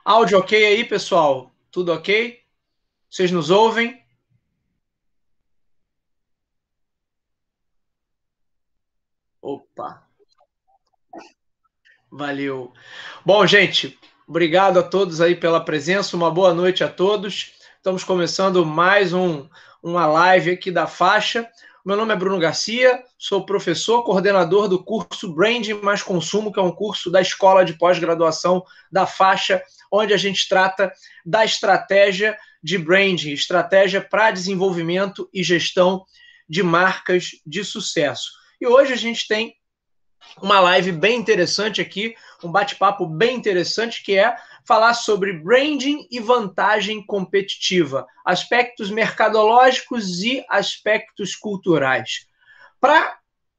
Áudio ok aí, pessoal? Tudo ok? Vocês nos ouvem? Opa, valeu. Bom, gente, obrigado a todos aí pela presença. Uma boa noite a todos. Estamos começando mais uma live aqui da Faixa. Meu nome é Bruno Garcia, sou professor, coordenador do curso Branding mais Consumo, que é um curso da Escola de Pós-Graduação da Faixa, onde a gente trata da estratégia de branding, estratégia para desenvolvimento e gestão de marcas de sucesso. E hoje a gente tem uma live bem interessante aqui, um bate-papo bem interessante, que é falar sobre branding e vantagem competitiva, aspectos mercadológicos e aspectos culturais. Para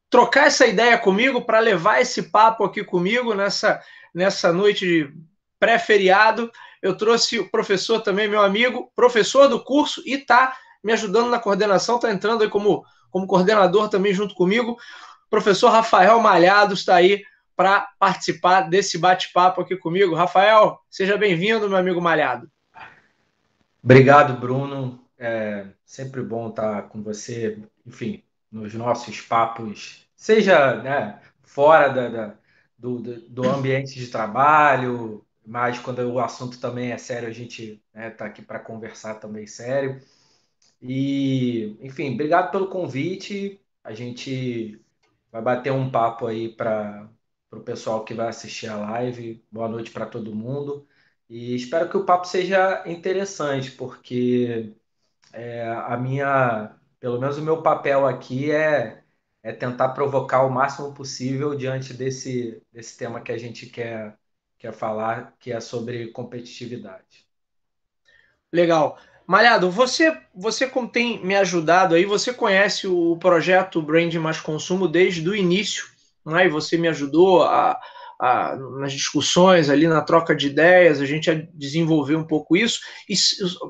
trocar essa ideia comigo, para levar esse papo aqui comigo nessa noite de pré-feriado, eu trouxe o professor também, meu amigo, professor do curso, e está me ajudando na coordenação, está entrando aí como coordenador também junto comigo. Professor Rafael Malhado está aí para participar desse bate-papo aqui comigo. Rafael, seja bem-vindo, meu amigo Malhado. Obrigado, Bruno. É sempre bom estar com você, enfim, nos nossos papos, seja, né, fora do ambiente de trabalho, mas quando o assunto também é sério, a gente está aqui para conversar também sério. E, enfim, obrigado pelo convite. A gente vai bater um papo aí para o pessoal que vai assistir a live. Boa noite para todo mundo. E espero que o papo seja interessante, porque pelo menos o meu papel aqui é tentar provocar o máximo possível diante desse tema que a gente quer falar, que é sobre competitividade. Legal. Malhado, você como tem me ajudado aí, você conhece o projeto Brand Mais Consumo desde o início, né? E você me ajudou nas discussões ali, na troca de ideias, a gente a desenvolver um pouco isso. E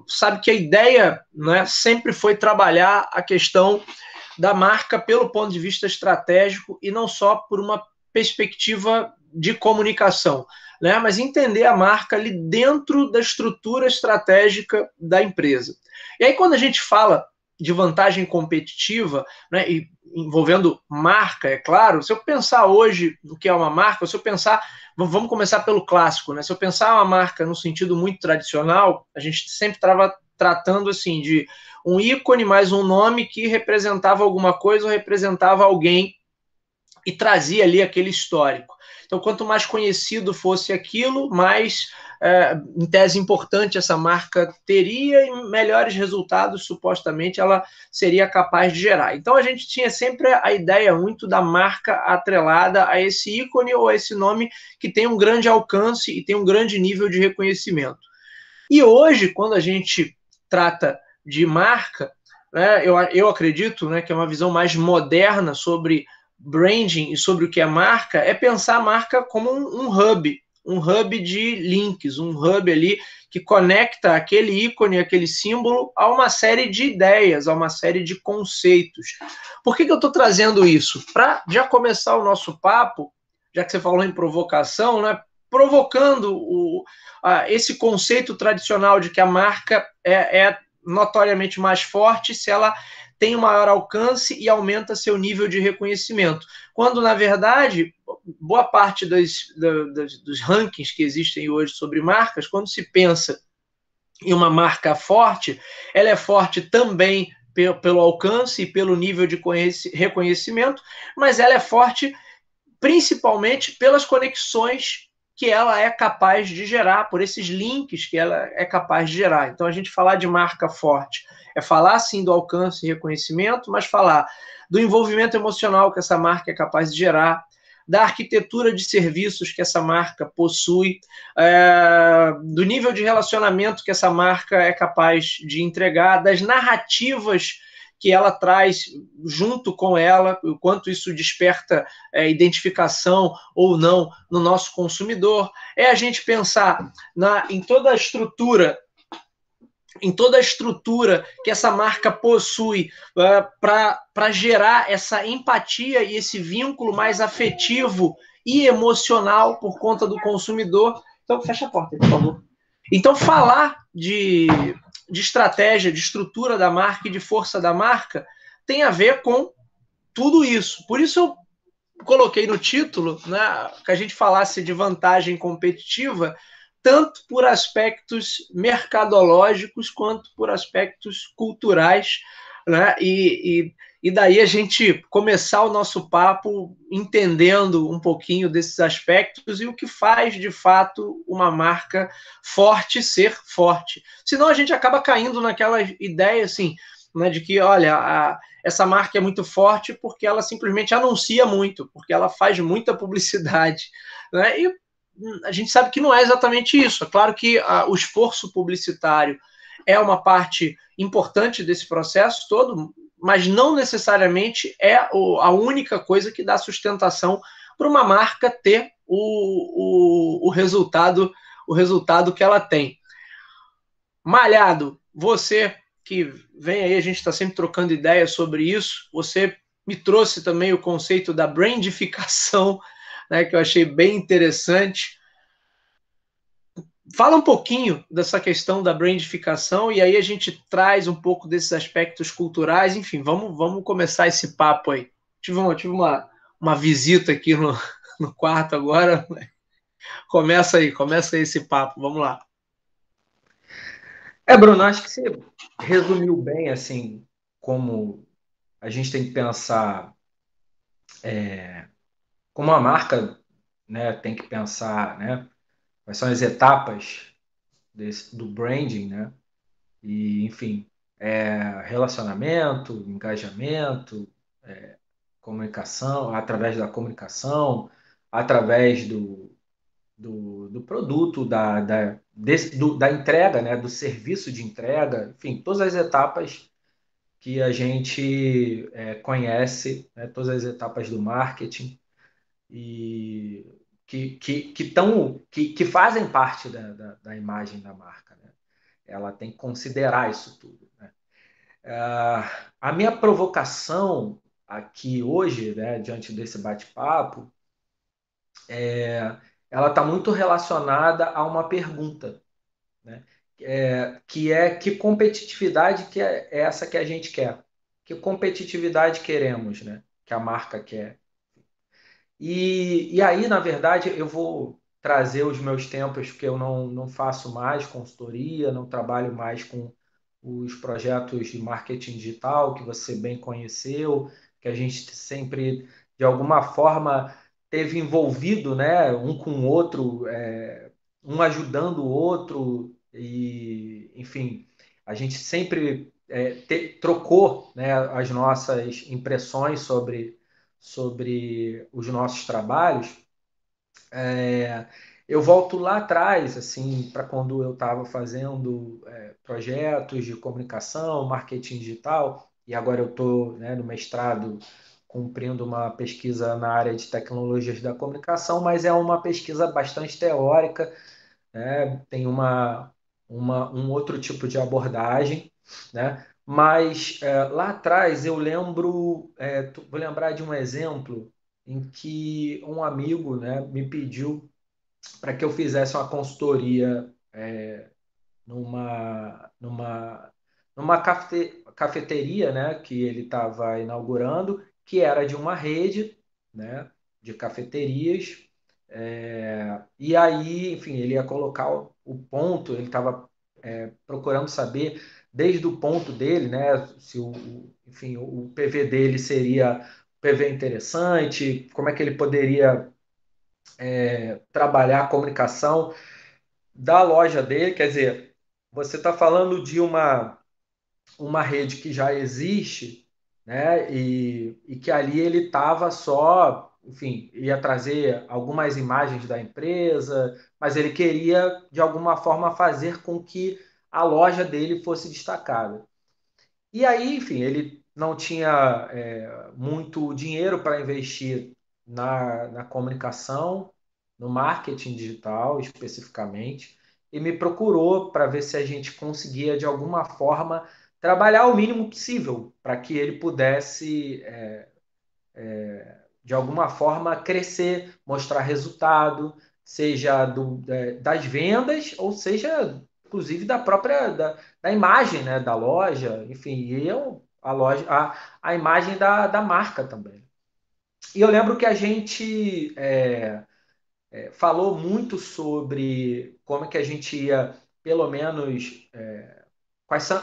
sabe que a ideia, né, sempre foi trabalhar a questão da marca pelo ponto de vista estratégico e não só por uma perspectiva de comunicação, né? Mas entender a marca ali dentro da estrutura estratégica da empresa. E aí, quando a gente fala de vantagem competitiva, né, e envolvendo marca, é claro, se eu pensar hoje no que é uma marca, se eu pensar, vamos começar pelo clássico, né? Se eu pensar uma marca no sentido muito tradicional, a gente sempre estava tratando assim de um ícone mais um nome que representava alguma coisa ou representava alguém e trazia ali aquele histórico. Então, quanto mais conhecido fosse aquilo, mais, em tese, importante essa marca teria e melhores resultados, supostamente, ela seria capaz de gerar. Então, a gente tinha sempre a ideia muito da marca atrelada a esse ícone ou a esse nome que tem um grande alcance e tem um grande nível de reconhecimento. E hoje, quando a gente trata de marca, né, eu acredito, né, que é uma visão mais moderna sobre branding e sobre o que é marca, é pensar a marca como um hub de links, um hub ali que conecta aquele ícone, aquele símbolo a uma série de ideias, a uma série de conceitos. Por que eu estou trazendo isso? Para já começar o nosso papo, já que você falou em provocação, né, provocando esse conceito tradicional de que a marca é notoriamente mais forte se ela tem um maior alcance e aumenta seu nível de reconhecimento. Quando, na verdade, boa parte dos rankings que existem hoje sobre marcas, quando se pensa em uma marca forte, ela é forte também pelo alcance e pelo nível de reconhecimento, mas ela é forte principalmente pelas conexões que ela é capaz de gerar, por esses links que ela é capaz de gerar. Então, a gente falar de marca forte é falar, sim, do alcance e reconhecimento, mas falar do envolvimento emocional que essa marca é capaz de gerar, da arquitetura de serviços que essa marca possui, do nível de relacionamento que essa marca é capaz de entregar, das narrativas que ela traz junto com ela, o quanto isso desperta identificação ou não no nosso consumidor, é a gente pensar em toda a estrutura que essa marca possui para gerar essa empatia e esse vínculo mais afetivo e emocional por conta do consumidor. Então, fecha a porta, por favor. Então, falar de estratégia, de estrutura da marca e de força da marca tem a ver com tudo isso. Por isso eu coloquei no título, né, que a gente falasse de vantagem competitiva, tanto por aspectos mercadológicos quanto por aspectos culturais, né? E daí a gente começar o nosso papo entendendo um pouquinho desses aspectos e o que faz de fato uma marca forte ser forte. Senão a gente acaba caindo naquela ideia assim, né, de que, olha, essa marca é muito forte porque ela simplesmente anuncia muito, porque ela faz muita publicidade, né? E a gente sabe que não é exatamente isso. É claro que o esforço publicitário é uma parte importante desse processo todo, mas não necessariamente é a única coisa que dá sustentação para uma marca ter o resultado que ela tem. Malhado, você que vem aí, a gente está sempre trocando ideias sobre isso, você me trouxe também o conceito da brandificação, né, que eu achei bem interessante. Fala um pouquinho dessa questão da brandificação e aí a gente traz um pouco desses aspectos culturais. Enfim, vamos começar esse papo aí. Tive uma visita aqui no quarto agora. Começa aí esse papo. Vamos lá. Bruno, acho que você resumiu bem, assim, como a gente tem que pensar, como a marca, né, tem que pensar, né, quais são as etapas do branding, né, e, enfim, relacionamento, engajamento, comunicação, através da comunicação, através do produto, da entrega, né, do serviço de entrega, enfim, todas as etapas que a gente conhece, né, todas as etapas do marketing e que fazem parte da imagem da marca, né? Ela tem que considerar isso tudo, né? A minha provocação aqui hoje, né, diante desse bate-papo, ela está muito relacionada a uma pergunta, né? Que competitividade que é essa que a gente quer? Que competitividade queremos, né? Que a marca quer. E aí, na verdade, eu vou trazer os meus tempos, porque eu não faço mais consultoria, não trabalho mais com os projetos de marketing digital que você bem conheceu, que a gente sempre, de alguma forma, teve envolvido, né, um com o outro, um ajudando o outro, e, enfim, a gente sempre trocou, né, as nossas impressões sobre os nossos trabalhos. É, eu volto lá atrás, assim, para quando eu estava fazendo projetos de comunicação, marketing digital, e agora eu estou, né, no mestrado cumprindo uma pesquisa na área de tecnologias da comunicação, mas é uma pesquisa bastante teórica, né? Tem um outro tipo de abordagem, né? Mas lá atrás eu lembro, vou lembrar de um exemplo em que um amigo, né, me pediu para que eu fizesse uma consultoria numa cafeteria, né, que ele estava inaugurando, que era de uma rede, né, de cafeterias. E aí, enfim, ele ia colocar o ponto, ele estava procurando saber desde o ponto dele, né, se enfim, o PV dele seria PV interessante, como é que ele poderia trabalhar a comunicação da loja dele. Quer dizer, você está falando de uma rede que já existe, né? E que ali ele estava só, enfim, ia trazer algumas imagens da empresa, mas ele queria, de alguma forma, fazer com que a loja dele fosse destacada. E aí, enfim, ele não tinha muito dinheiro para investir na comunicação, no marketing digital especificamente, e me procurou para ver se a gente conseguia, de alguma forma, trabalhar o mínimo possível para que ele pudesse, de alguma forma, crescer, mostrar resultado. seja das vendas, ou seja, inclusive da própria da imagem, né, da loja, enfim, e a loja, a imagem da marca também. E eu lembro que a gente falou muito sobre como é que a gente ia, pelo menos,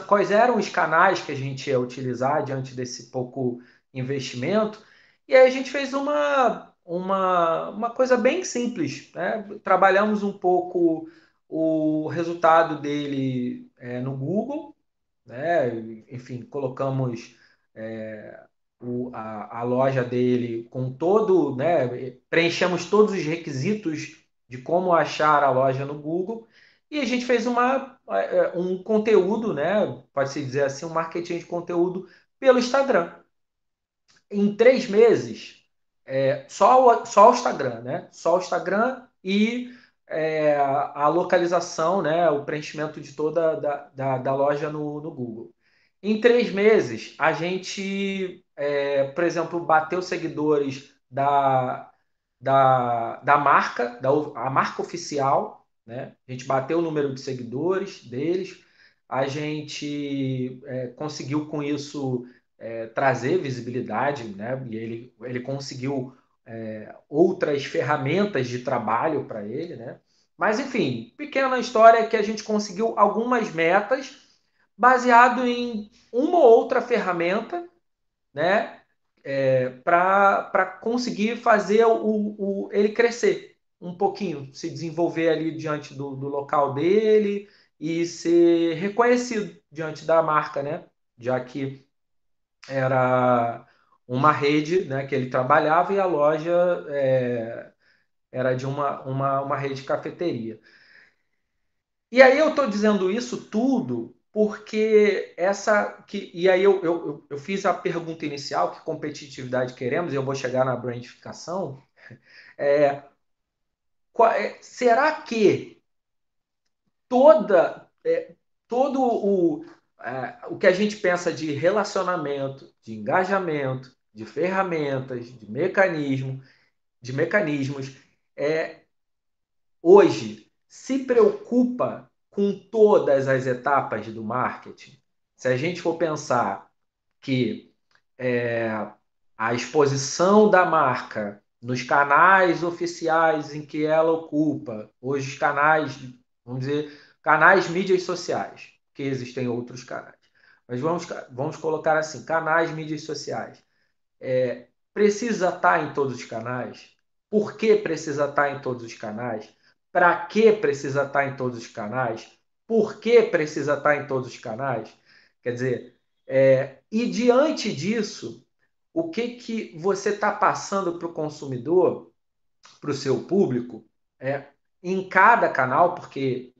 quais eram os canais que a gente ia utilizar diante desse pouco investimento. E aí a gente fez uma coisa bem simples, né? Trabalhamos um pouco o resultado dele no Google, né? Enfim, colocamos a loja dele com todo, né? Preenchemos todos os requisitos de como achar a loja no Google e a gente fez um conteúdo, né? Pode-se dizer assim, um marketing de conteúdo pelo Instagram. Em 3 meses, só o Instagram, né? Só o Instagram e a localização, né? O preenchimento de toda da loja no Google. Em 3 meses, a gente, por exemplo, bateu seguidores da marca, a marca oficial, né? A gente bateu o número de seguidores deles, a gente conseguiu com isso trazer visibilidade, né? E ele conseguiu outras ferramentas de trabalho para ele, né? Mas enfim, pequena história que a gente conseguiu algumas metas baseado em uma ou outra ferramenta, né? Para conseguir fazer ele crescer um pouquinho, se desenvolver ali diante do local dele e ser reconhecido diante da marca, né? Já que era uma rede, né, que ele trabalhava e a loja era de uma rede de cafeteria. E aí eu estou dizendo isso tudo porque e aí eu fiz a pergunta inicial, que competitividade queremos, e eu vou chegar na brandificação. É, será que toda, todo o que a gente pensa de relacionamento, de engajamento, de ferramentas, de mecanismos, é, hoje se preocupa com todas as etapas do marketing? Se a gente for pensar que a exposição da marca nos canais oficiais em que ela ocupa, hoje os canais, vamos dizer, canais mídias sociais, que existem outros canais. Mas vamos colocar assim, canais mídias sociais. Precisa estar em todos os canais? Por que precisa estar em todos os canais? Para que precisa estar em todos os canais? Por que precisa estar em todos os canais? Quer dizer, e diante disso, o que você está passando para o consumidor, para o seu público, em cada canal, porque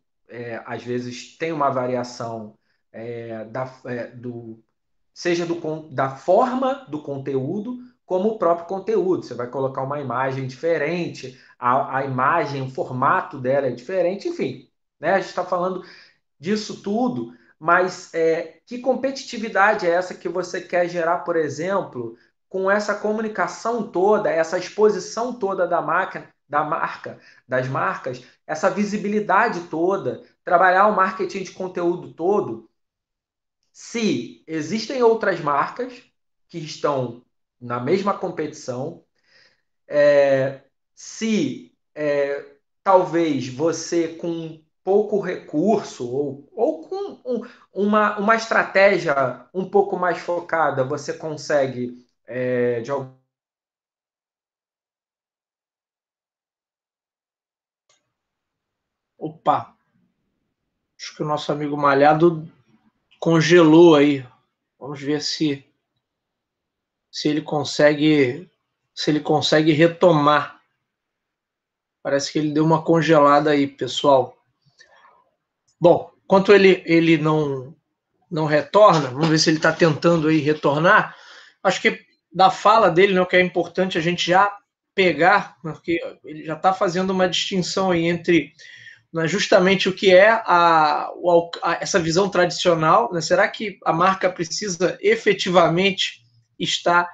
às vezes tem uma variação seja da forma do conteúdo, como o próprio conteúdo. Você vai colocar uma imagem diferente, a imagem, o formato dela é diferente, enfim. Né? A gente está falando disso tudo, mas que competitividade é essa que você quer gerar, por exemplo, com essa comunicação toda, essa exposição toda das marcas, essa visibilidade toda, trabalhar o marketing de conteúdo todo, se existem outras marcas que estão na mesma competição, se talvez você com pouco recurso ou com uma estratégia um pouco mais focada, você consegue de algum... Opa, acho que o nosso amigo Malhado congelou aí. Vamos ver se ele consegue retomar. Parece que ele deu uma congelada aí, pessoal. Bom, enquanto ele não retorna, vamos ver se ele está tentando aí retornar. Acho que da fala dele, né, o que é importante a gente já pegar, porque ele já está fazendo uma distinção aí entre justamente o que é essa visão tradicional, né? Será que a marca precisa efetivamente estar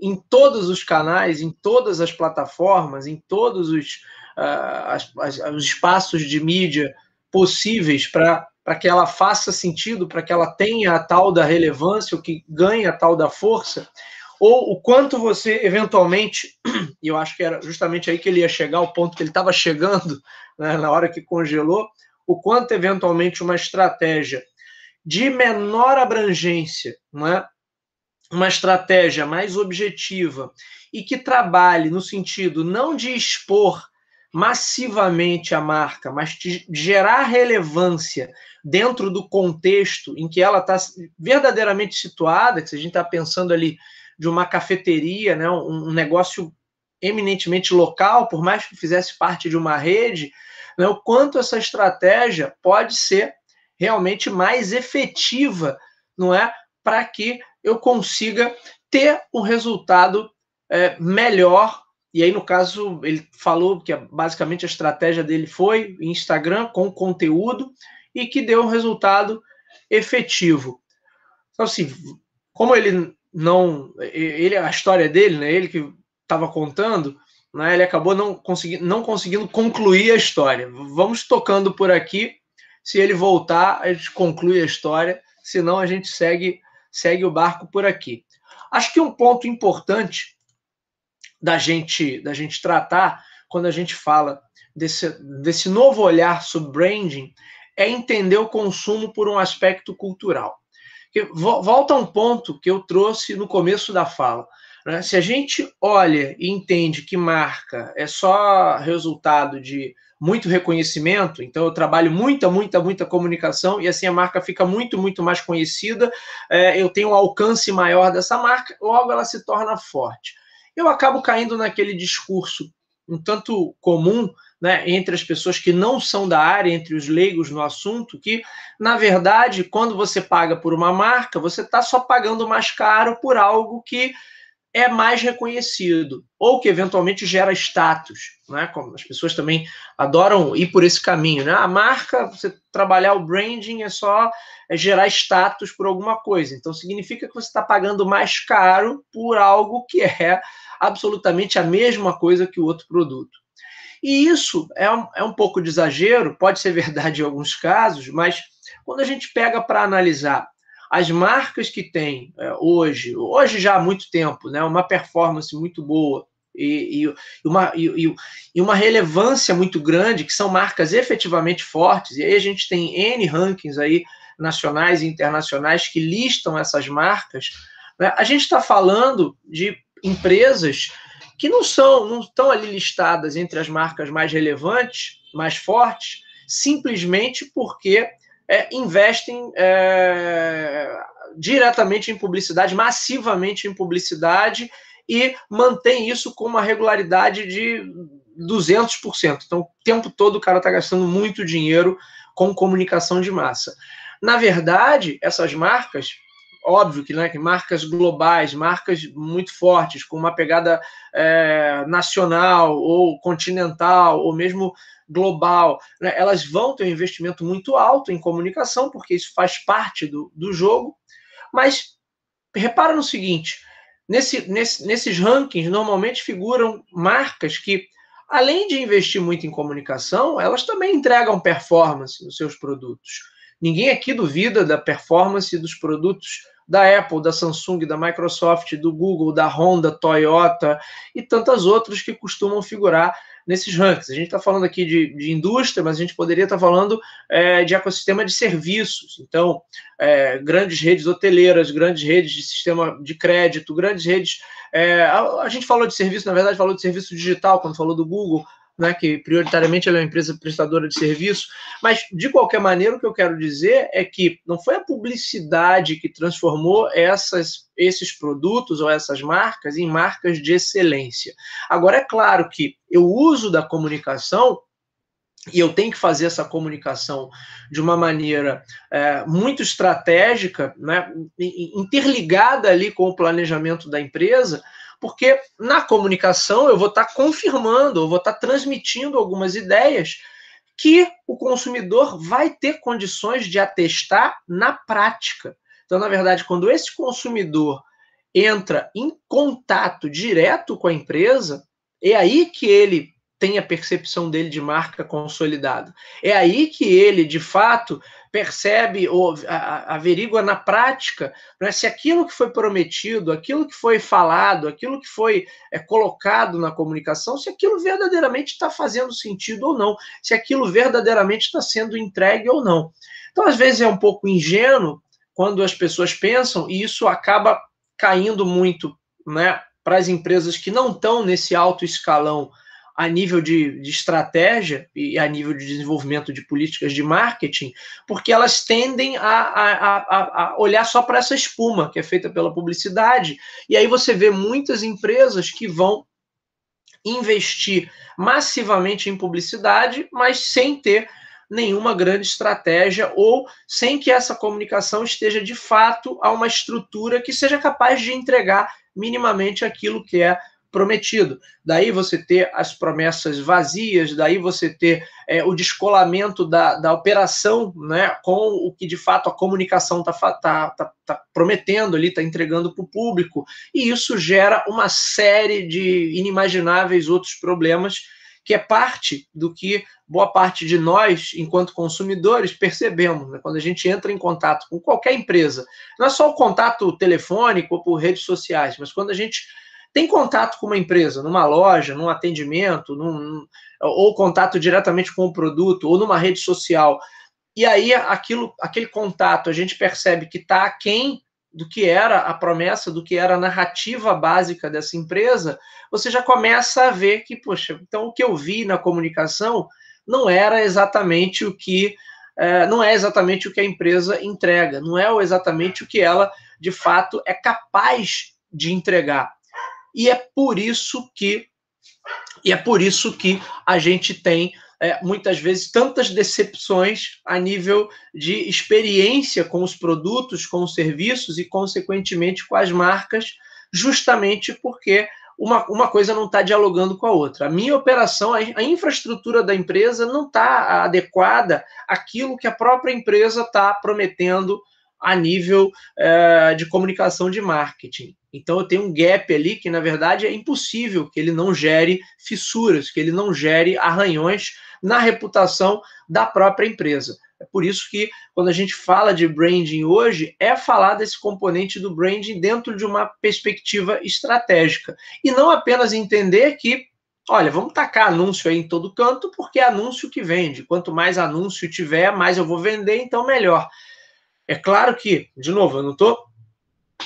em todos os canais, em todas as plataformas, em todos os espaços de mídia possíveis para que ela faça sentido, para que ela tenha a tal da relevância, ou que ganhe a tal da força, ou o quanto você, eventualmente, e eu acho que era justamente aí que ele ia chegar, o ponto que ele estava chegando, né, na hora que congelou, o quanto, eventualmente, uma estratégia de menor abrangência, não é? Uma estratégia mais objetiva e que trabalhe no sentido não de expor massivamente a marca, mas de gerar relevância dentro do contexto em que ela está verdadeiramente situada, que se a gente está pensando ali de uma cafeteria, né, um negócio eminentemente local, por mais que fizesse parte de uma rede, né, o quanto essa estratégia pode ser realmente mais efetiva, não é, para que eu consiga ter um resultado melhor. E aí, no caso, ele falou que basicamente a estratégia dele foi Instagram com conteúdo e que deu um resultado efetivo. Então, assim, como ele não... a história dele, né, ele que estava contando, né, ele acabou não conseguindo concluir a história. Vamos tocando por aqui. Se ele voltar, a gente conclui a história. Senão, a gente segue o barco por aqui. Acho que um ponto importante da gente tratar quando a gente fala desse novo olhar sobre branding é entender o consumo por um aspecto cultural. Volta a um ponto que eu trouxe no começo da fala, né? Se a gente olha e entende que marca é só resultado de muito reconhecimento, então eu trabalho muita comunicação e assim a marca fica muito mais conhecida, eu tenho um alcance maior dessa marca, logo ela se torna forte. Eu acabo caindo naquele discurso um tanto comum, né, entre as pessoas que não são da área, entre os leigos no assunto, que, na verdade, quando você paga por uma marca, você está só pagando mais caro por algo que é mais reconhecido, ou que eventualmente gera status, né? Como as pessoas também adoram ir por esse caminho, né? A marca, você trabalhar o branding é só gerar status por alguma coisa, então significa que você está pagando mais caro por algo que é absolutamente a mesma coisa que o outro produto. E isso é um pouco de exagero, pode ser verdade em alguns casos, mas quando a gente pega para analisar as marcas que tem hoje já há muito tempo, né, uma performance muito boa e uma relevância muito grande, que são marcas efetivamente fortes, e aí a gente tem N rankings aí, nacionais e internacionais, que listam essas marcas, né, a gente está falando de empresas que não estão ali listadas entre as marcas mais relevantes, mais fortes, simplesmente porque investem diretamente em publicidade, massivamente em publicidade, e mantém isso com uma regularidade de 200%. Então, o tempo todo o cara está gastando muito dinheiro com comunicação de massa. Na verdade, essas marcas, óbvio que, né, que marcas globais, marcas muito fortes, com uma pegada nacional ou continental, ou mesmo global, né, elas vão ter um investimento muito alto em comunicação, porque isso faz parte do jogo, mas repara no seguinte, nesses rankings normalmente figuram marcas que, além de investir muito em comunicação, elas também entregam performance nos seus produtos. Ninguém aqui duvida da performance dos produtos da Apple, da Samsung, da Microsoft, do Google, da Honda, Toyota e tantas outras que costumam figurar nesses rankings. A gente está falando aqui de indústria, mas a gente poderia estar falando de ecossistema de serviços. Então, grandes redes hoteleiras, grandes redes de sistema de crédito, grandes redes... a gente falou de serviço, na verdade, falou de serviço digital, quando falou do Google, né, que prioritariamente ela é uma empresa prestadora de serviço, mas, de qualquer maneira, o que eu quero dizer é que não foi a publicidade que transformou esses produtos ou essas marcas em marcas de excelência. Agora, é claro que eu uso da comunicação e eu tenho que fazer essa comunicação de uma maneira muito estratégica, né, interligada ali com o planejamento da empresa, porque na comunicação eu vou estar confirmando, eu vou estar transmitindo algumas ideias que o consumidor vai ter condições de atestar na prática. Então, na verdade, quando esse consumidor entra em contato direto com a empresa, é aí que ele tem a percepção dele de marca consolidada. É aí que ele, de fato, percebe ou averigua na prática, né, se aquilo que foi prometido, aquilo que foi falado, aquilo que foi colocado na comunicação, se aquilo verdadeiramente está fazendo sentido ou não, se aquilo verdadeiramente está sendo entregue ou não. Então, às vezes, é um pouco ingênuo quando as pessoas pensam, e isso acaba caindo muito, né, para as empresas que não estão nesse alto escalão a nível de estratégia e a nível de desenvolvimento de políticas de marketing, porque elas tendem a olhar só para essa espuma que é feita pela publicidade, e aí você vê muitas empresas que vão investir massivamente em publicidade, mas sem ter nenhuma grande estratégia ou sem que essa comunicação esteja de fato a uma estrutura que seja capaz de entregar minimamente aquilo que é prometido. Daí você ter as promessas vazias, daí você ter o descolamento da operação, né, com o que de fato a comunicação está prometendo ali, está entregando para o público, e isso gera uma série de inimagináveis outros problemas, que é parte do que boa parte de nós, enquanto consumidores, percebemos, né? Quando a gente entra em contato com qualquer empresa. Não é só o contato telefônico ou por redes sociais, mas quando a gente tem contato com uma empresa, numa loja, num atendimento, ou contato diretamente com o produto, ou numa rede social, e aí aquele contato a gente percebe que está aquém do que era a promessa, do que era a narrativa básica dessa empresa, você já começa a ver que, poxa, então o que eu vi na comunicação não era exatamente o que não é exatamente o que a empresa entrega, não é exatamente o que ela, de fato, é capaz de entregar. E é por isso que a gente tem muitas vezes tantas decepções a nível de experiência com os produtos, com os serviços e, consequentemente, com as marcas, justamente porque uma coisa não está dialogando com a outra. A minha operação, a infraestrutura da empresa não está adequada àquilo que a própria empresa está prometendo a nível de comunicação de marketing. Então eu tenho um gap ali que, na verdade, é impossível que ele não gere fissuras, que ele não gere arranhões na reputação da própria empresa. É por isso que, quando a gente fala de branding hoje, é falar desse componente do branding dentro de uma perspectiva estratégica. E não apenas entender que, olha, vamos tacar anúncio aí em todo canto, porque é anúncio que vende. Quanto mais anúncio tiver, mais eu vou vender, então melhor. É claro que, de novo, eu não estou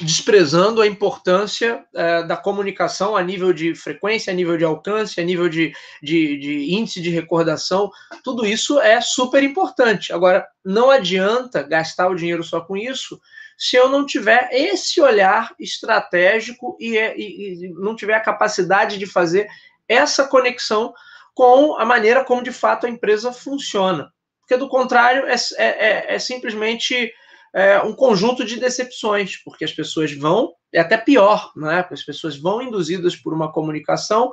desprezando a importância da comunicação a nível de frequência, a nível de alcance, a nível de índice de recordação, tudo isso é super importante. Agora, não adianta gastar o dinheiro só com isso se eu não tiver esse olhar estratégico e não tiver a capacidade de fazer essa conexão com a maneira como, de fato, a empresa funciona. Porque, do contrário, é simplesmente um conjunto de decepções, porque as pessoas vão, é até pior, né? Porque as pessoas vão induzidas por uma comunicação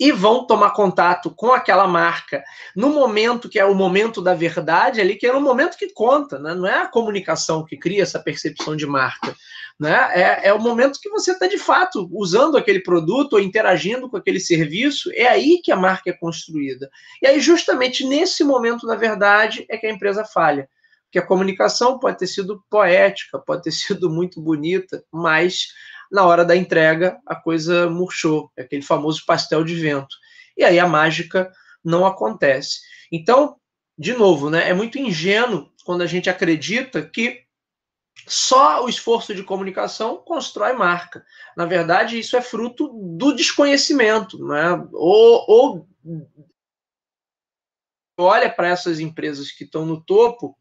e vão tomar contato com aquela marca no momento que é o momento da verdade ali, que é no momento que conta, né? Não é a comunicação que cria essa percepção de marca, né? É o momento que você está, de fato, usando aquele produto ou interagindo com aquele serviço, é aí que a marca é construída. E aí, justamente nesse momento da verdade, é que a empresa falha. Porque a comunicação pode ter sido poética, pode ter sido muito bonita, mas na hora da entrega a coisa murchou, é aquele famoso pastel de vento. E aí a mágica não acontece. Então, de novo, né, é muito ingênuo quando a gente acredita que só o esforço de comunicação constrói marca. Na verdade, isso é fruto do desconhecimento, né? Ou olha para essas empresas que estão no topo,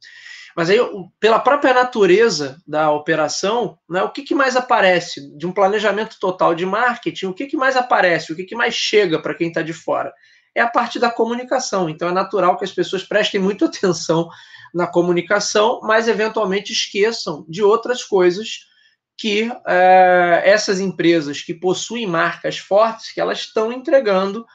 mas aí, pela própria natureza da operação, né, o que mais aparece de um planejamento total de marketing? O que mais aparece? O que mais chega para quem está de fora? É a parte da comunicação. Então, é natural que as pessoas prestem muita atenção na comunicação, mas eventualmente esqueçam de outras coisas que essas empresas que possuem marcas fortes, que elas estão entregando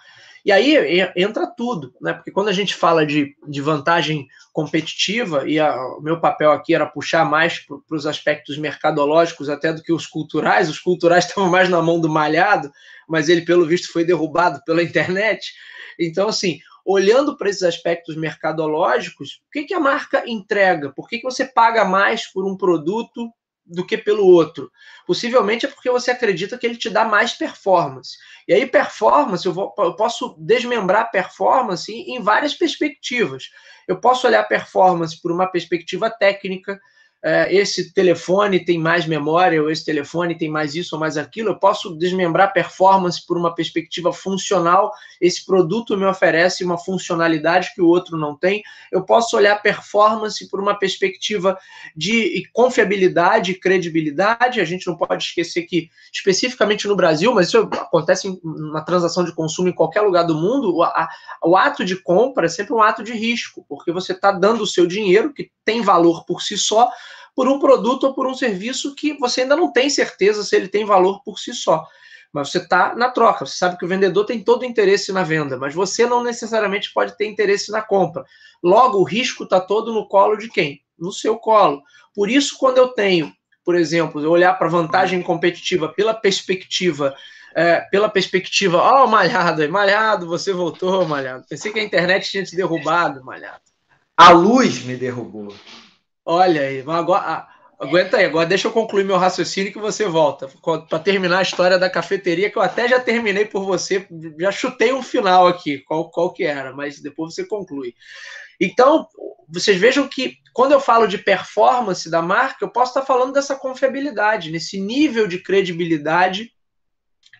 E aí entra tudo, né? Porque quando a gente fala de vantagem competitiva, e o meu papel aqui era puxar mais para os aspectos mercadológicos até do que os culturais estavam mais na mão do Malhado, mas ele, pelo visto, foi derrubado pela internet. Então, assim, olhando para esses aspectos mercadológicos, o que, que a marca entrega? Por que, que você paga mais por um produto do que pelo outro? Possivelmente é porque você acredita que ele te dá mais performance. E aí, performance, eu posso desmembrar performance em várias perspectivas. Eu posso olhar performance por uma perspectiva técnica, esse telefone tem mais memória, ou esse telefone tem mais isso ou mais aquilo. Eu posso desmembrar performance por uma perspectiva funcional, esse produto me oferece uma funcionalidade que o outro não tem. Eu posso olhar performance por uma perspectiva de confiabilidade e credibilidade. A gente não pode esquecer que, especificamente no Brasil, mas isso acontece na transação de consumo em qualquer lugar do mundo, o ato de compra é sempre um ato de risco, porque você está dando o seu dinheiro, que tem valor por si só, por um produto ou por um serviço que você ainda não tem certeza se ele tem valor por si só. Mas você está na troca, você sabe que o vendedor tem todo o interesse na venda, mas você não necessariamente pode ter interesse na compra. Logo, o risco está todo no colo de quem? No seu colo. Por isso, quando eu tenho, por exemplo, eu olhar para a vantagem competitiva pela perspectiva, ó, Malhado, você voltou, Malhado. Pensei que a internet tinha te derrubado, Malhado. A luz me derrubou. Olha aí, agora, aguenta aí, agora deixa eu concluir meu raciocínio que você volta. Para terminar a história da cafeteria, que eu até já terminei por você, já chutei um final aqui, qual que era, mas depois você conclui. Então, vocês vejam que quando eu falo de performance da marca, eu posso estar falando dessa confiabilidade, nesse nível de credibilidade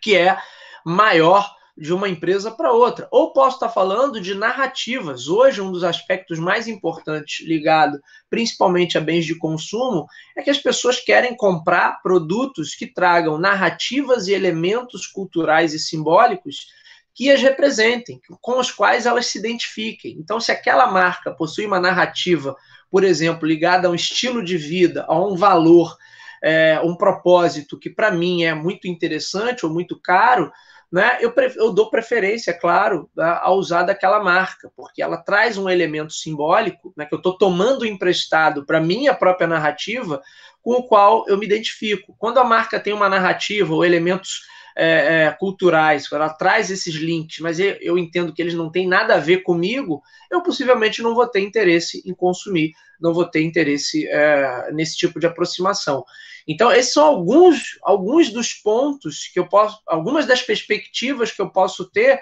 que é maior de uma empresa para outra. Ou posso estar falando de narrativas. Hoje, um dos aspectos mais importantes ligado principalmente a bens de consumo é que as pessoas querem comprar produtos que tragam narrativas e elementos culturais e simbólicos que as representem, com os quais elas se identifiquem. Então, se aquela marca possui uma narrativa, por exemplo, ligada a um estilo de vida, a um valor, um propósito que para mim é muito interessante ou muito caro, né, eu dou preferência, claro, a usar daquela marca, porque ela traz um elemento simbólico, né, que eu estou tomando emprestado para minha própria narrativa, com o qual eu me identifico. Quando a marca tem uma narrativa ou elementos culturais, ela traz esses links, mas eu entendo que eles não têm nada a ver comigo, eu possivelmente não vou ter interesse em consumir, não vou ter interesse nesse tipo de aproximação. Então, esses são alguns dos pontos que eu posso, algumas das perspectivas que eu posso ter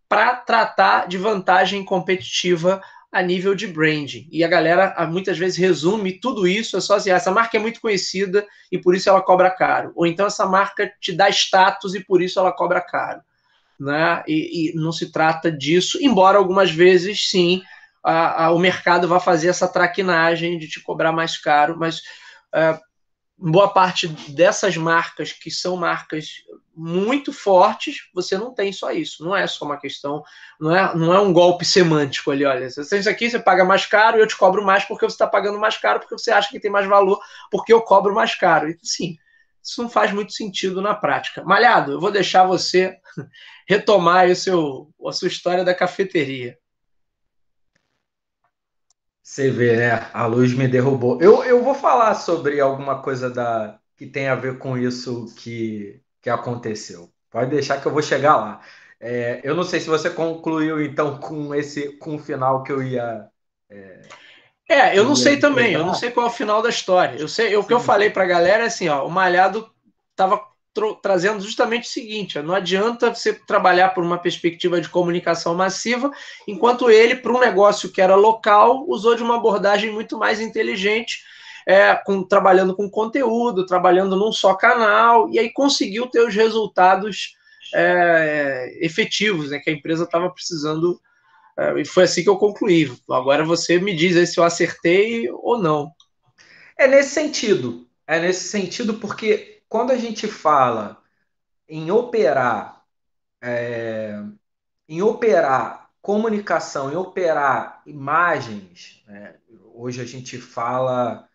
para tratar de vantagem competitiva a nível de branding. E a galera muitas vezes resume tudo isso, é só assim, essa marca é muito conhecida e por isso ela cobra caro. Ou então essa marca te dá status e por isso ela cobra caro. Né? E não se trata disso, embora algumas vezes, sim, o mercado vá fazer essa traquinagem de te cobrar mais caro, mas boa parte dessas marcas, que são marcas muito fortes, você não tem só isso. Não é só uma questão, não é um golpe semântico ali, olha, você tem isso aqui, você paga mais caro e eu te cobro mais porque você está pagando mais caro, porque você acha que tem mais valor, porque eu cobro mais caro. Então, sim, isso não faz muito sentido na prática. Malhado, eu vou deixar você retomar aí a sua história da cafeteria. Você vê, né? A luz me derrubou. Eu vou falar sobre alguma coisa que tem a ver com isso que aconteceu. Pode deixar que eu vou chegar lá. Eu não sei se você concluiu então com o final que Eu não eu ia sei também, eu não entregar. sei qual é o final da história. Eu sei, o que eu Sim, falei sim. para a galera é assim, ó, o Malhado estava trazendo justamente o seguinte, ó, não adianta você trabalhar por uma perspectiva de comunicação massiva, enquanto ele, para um negócio que era local, usou de uma abordagem muito mais inteligente, trabalhando com conteúdo, trabalhando num só canal, e aí conseguiu ter os resultados efetivos, né, que a empresa estava precisando. E foi assim que eu concluí. Agora você me diz aí se eu acertei ou não. É nesse sentido. É nesse sentido porque quando a gente fala em operar, em operar comunicação, em operar imagens, né? Hoje a gente fala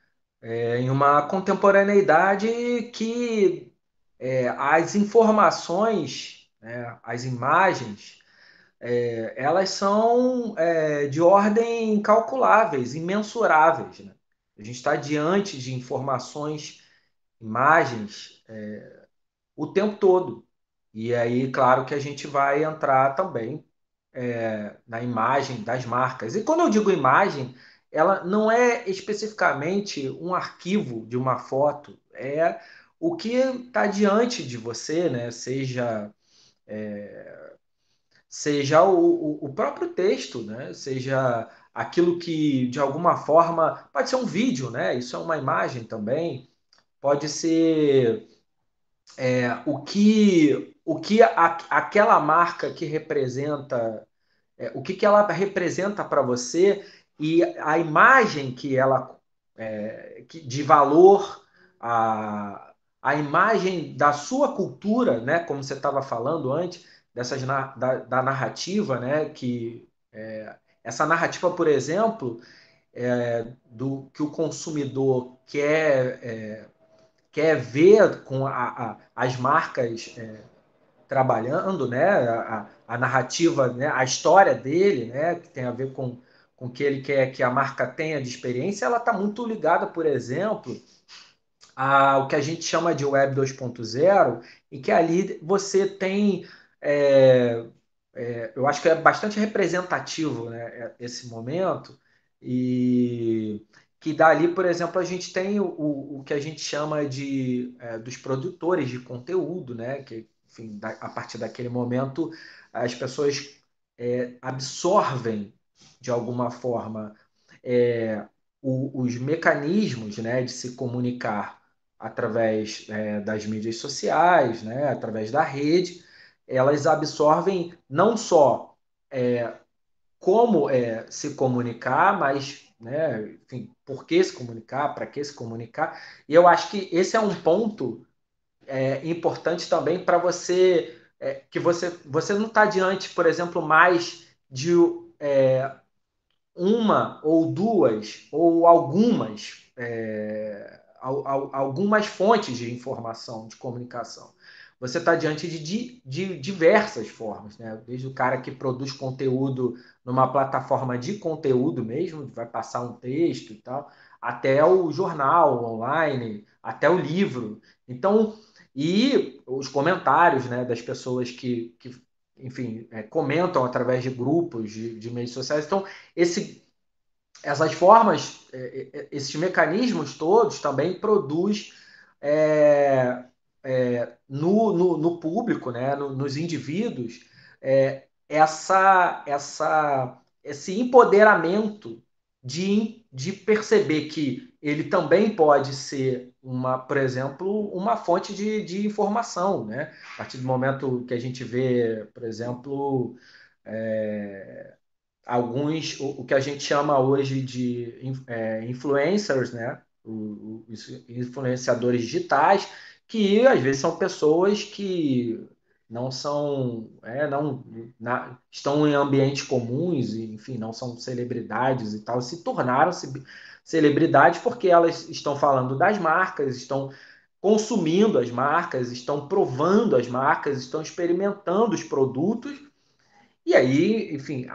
em uma contemporaneidade que as informações, né, as imagens, elas são de ordem incalculáveis, imensuráveis, né? A gente está diante de informações, imagens, o tempo todo. E aí, claro que a gente vai entrar também na imagem das marcas. E quando eu digo imagem, ela não é especificamente um arquivo de uma foto, é o que está diante de você, né? Seja o próprio texto, né? Seja aquilo que de alguma forma pode ser um vídeo, né? Isso é uma imagem também, pode ser aquela marca que representa, o que ela representa para você e a imagem que ela de valor, a imagem da sua cultura, né, como você estava falando antes, da narrativa, né, essa narrativa, por exemplo, do que o consumidor quer ver com as marcas trabalhando, né, a narrativa, né, a história dele, né, que tem a ver com o que ele quer que a marca tenha de experiência, ela está muito ligada, por exemplo, ao que a gente chama de Web 2.0, e que ali você tem, é, eu acho que é bastante representativo, né, esse momento, e que dali, por exemplo, a gente tem o que a gente chama dos produtores de conteúdo, né, que, enfim, a partir daquele momento as pessoas absorvem de alguma forma é, os mecanismos, né, de se comunicar através das mídias sociais, né, através da rede, elas absorvem não só como se comunicar, mas, né, enfim, por que se comunicar, para que se comunicar. E eu acho que esse é um ponto importante também para você, que você não está diante, por exemplo, mais de uma ou duas ou algumas fontes de informação, de comunicação. Você está diante de diversas formas, né? Desde o cara que produz conteúdo numa plataforma de conteúdo mesmo, vai passar um texto e tal, até o jornal online, até o livro. Então, e os comentários, né, das pessoas que enfim, comentam através de grupos de mídias sociais. Então, esse, essas formas, esses mecanismos todos também produz no público, né, nos indivíduos, esse empoderamento de perceber que ele também pode ser por exemplo, uma fonte de informação, né? A partir do momento que a gente vê, por exemplo, o que a gente chama hoje de influencers, né? Os influenciadores digitais, que às vezes são pessoas que não são, estão em ambientes comuns, enfim, não são celebridades e tal, se tornaram celebridades porque elas estão falando das marcas, estão consumindo as marcas, estão provando as marcas, estão experimentando os produtos e aí, enfim,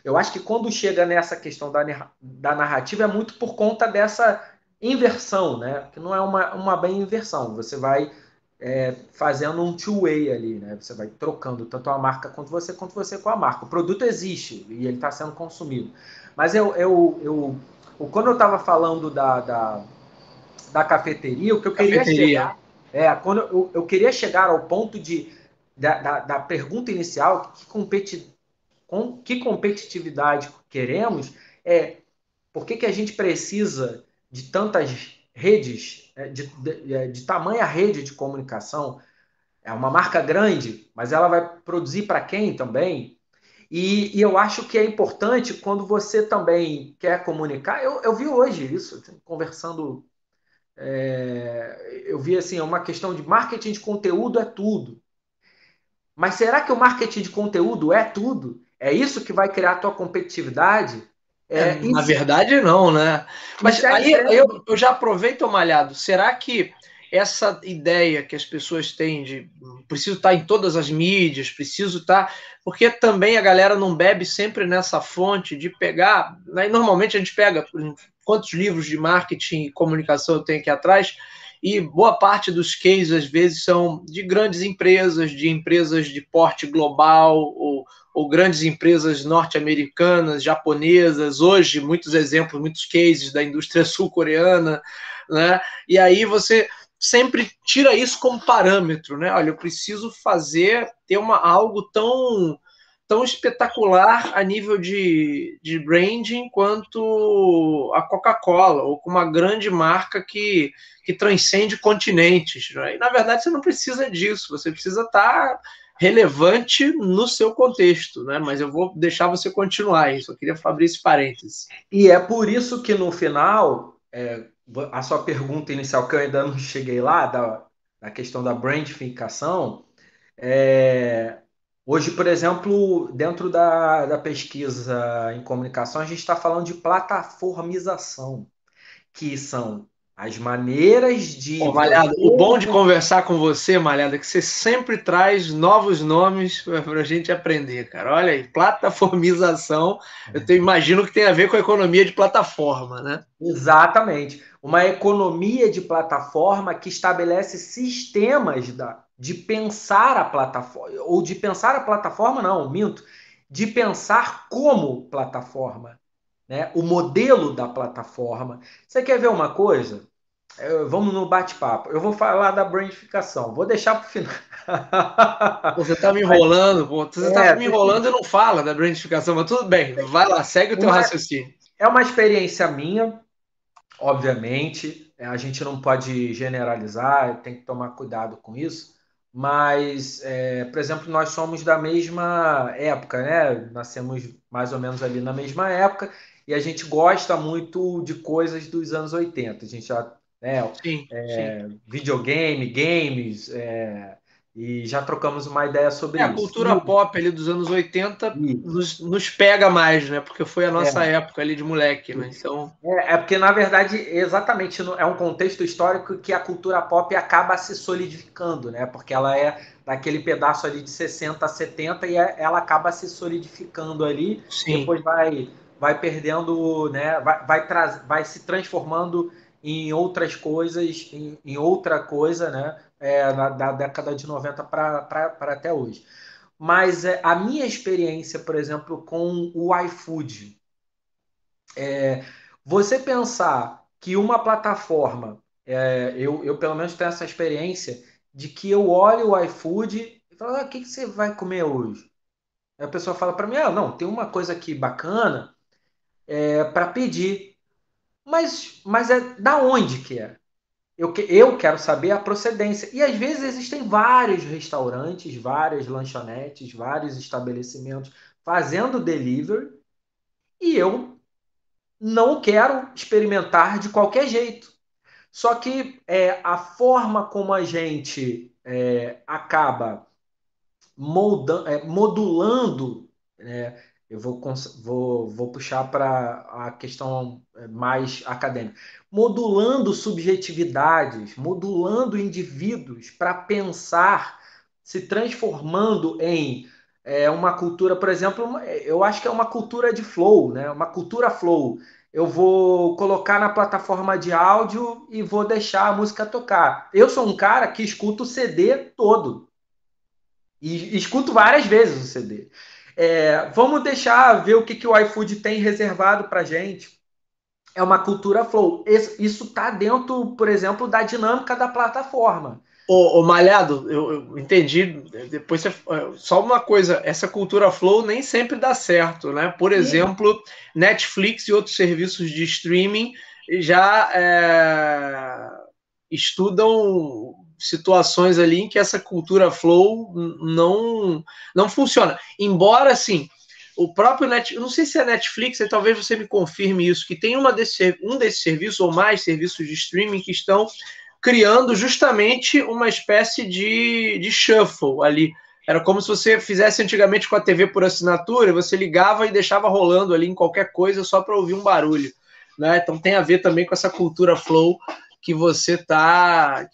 eu acho que quando chega nessa questão da narrativa é muito por conta dessa inversão, né? Que não é uma bem inversão. Você vai fazendo um two-way ali, né? Você vai trocando tanto a marca quanto você com a marca. O produto existe e ele está sendo consumido. Mas quando eu estava falando da cafeteria, o que eu queria Cafeteria. chegar quando eu queria chegar ao ponto da pergunta inicial, que competitividade queremos, por que a gente precisa de tantas redes, de tamanha rede de comunicação. É uma marca grande, mas ela vai produzir para quem também? E eu acho que é importante quando você também quer comunicar. Eu vi hoje isso, conversando. Eu vi assim, uma questão de marketing de conteúdo é tudo. Mas será que o marketing de conteúdo é tudo? É isso que vai criar a tua competitividade? É, e Na se, verdade, não, né? e Mas se a aí empresa. eu já aproveito, Malhado. Será que essa ideia que as pessoas têm de preciso estar em todas as mídias, preciso estar, porque também a galera não bebe sempre nessa fonte de pegar, né? Normalmente a gente pega quantos livros de marketing e comunicação eu tenho aqui atrás, e boa parte dos cases, às vezes, são de grandes empresas, de empresas de porte global, ou grandes empresas norte-americanas, japonesas, hoje, muitos exemplos, muitos cases da indústria sul-coreana, né? E aí você sempre tira isso como parâmetro, né? Olha, eu preciso ter algo tão espetacular a nível de branding quanto a Coca-Cola, ou com uma grande marca que transcende continentes. Né? E, na verdade, você não precisa disso, você precisa estar relevante no seu contexto, né? Mas eu vou deixar você continuar isso, eu queria abrir esse parênteses. E é por isso que no final, a sua pergunta inicial, que eu ainda não cheguei lá, da questão da brandificação, hoje, por exemplo, dentro da pesquisa em comunicação, a gente está falando de plataformização, que são as maneiras de Ô, você. Malhado, o bom de conversar com você, Malhado, é que você sempre traz novos nomes para a gente aprender, cara. Olha aí, plataformização, imagino que tem a ver com a economia de plataforma, né? Exatamente. Uma economia de plataforma que estabelece sistemas de pensar a plataforma, ou de pensar a plataforma, não, minto, de pensar como plataforma, né? O modelo da plataforma. Você quer ver uma coisa? Vamos no bate-papo. Eu vou falar da brandificação, vou deixar para o final. Você tá me enrolando, pô. Você tá me Porque enrolando e não fala da brandificação, mas tudo bem, vai lá, segue o teu uma, raciocínio. é uma experiência minha, obviamente, a gente não pode generalizar, tem que tomar cuidado com isso, mas, por exemplo, nós somos da mesma época, né? Nascemos mais ou menos ali na mesma época e a gente gosta muito de coisas dos anos 80. A gente já, né, Sim, sim. videogame, games, e já trocamos uma ideia sobre A isso. cultura pop ali dos anos 80 E, nos pega mais, né? Porque foi a nossa é, época ali de moleque, né? Então, porque, na verdade, exatamente, é um contexto histórico que a cultura pop acaba se solidificando, né? Porque ela é daquele pedaço ali de 60 a 70 e ela acaba se solidificando ali, sim. depois vai perdendo, né? Vai se transformando em outras coisas, em outra coisa, né? Da década de 90 para até hoje. Mas a minha experiência, por exemplo, com o iFood, você pensar que uma plataforma, eu pelo menos tenho essa experiência, de que eu olho o iFood e falo, o que você vai comer hoje? Aí a pessoa fala para mim, não, tem uma coisa aqui bacana para pedir. Mas é da onde que é? Eu quero saber a procedência. E às vezes existem vários restaurantes, várias lanchonetes, vários estabelecimentos fazendo delivery e eu não quero experimentar de qualquer jeito. Só que a forma como a gente acaba modulando, né, eu vou puxar para a questão mais acadêmica, modulando subjetividades, modulando indivíduos para pensar, se transformando em uma cultura, por exemplo, eu acho que é uma cultura de flow, né? Uma cultura flow. Eu vou colocar na plataforma de áudio e vou deixar a música tocar. Eu sou um cara que escuta o CD todo. E escuto várias vezes o CD. Vamos deixar ver o que o iFood tem reservado para gente. É uma cultura flow. Isso está dentro, por exemplo, da dinâmica da plataforma. Ô, Malhado, eu entendi. Depois só uma coisa, essa cultura flow nem sempre dá certo, né? Por E exemplo, Netflix e outros serviços de streaming já estudam situações ali em que essa cultura flow não funciona. Embora, assim, o próprio Netflix, não sei se é Netflix, aí talvez você me confirme isso, que tem um desses serviços ou mais serviços de streaming que estão criando justamente uma espécie de shuffle ali. Era como se você fizesse antigamente com a TV por assinatura, você ligava e deixava rolando ali em qualquer coisa só para ouvir um barulho. Né? Então tem a ver também com essa cultura flow que você tá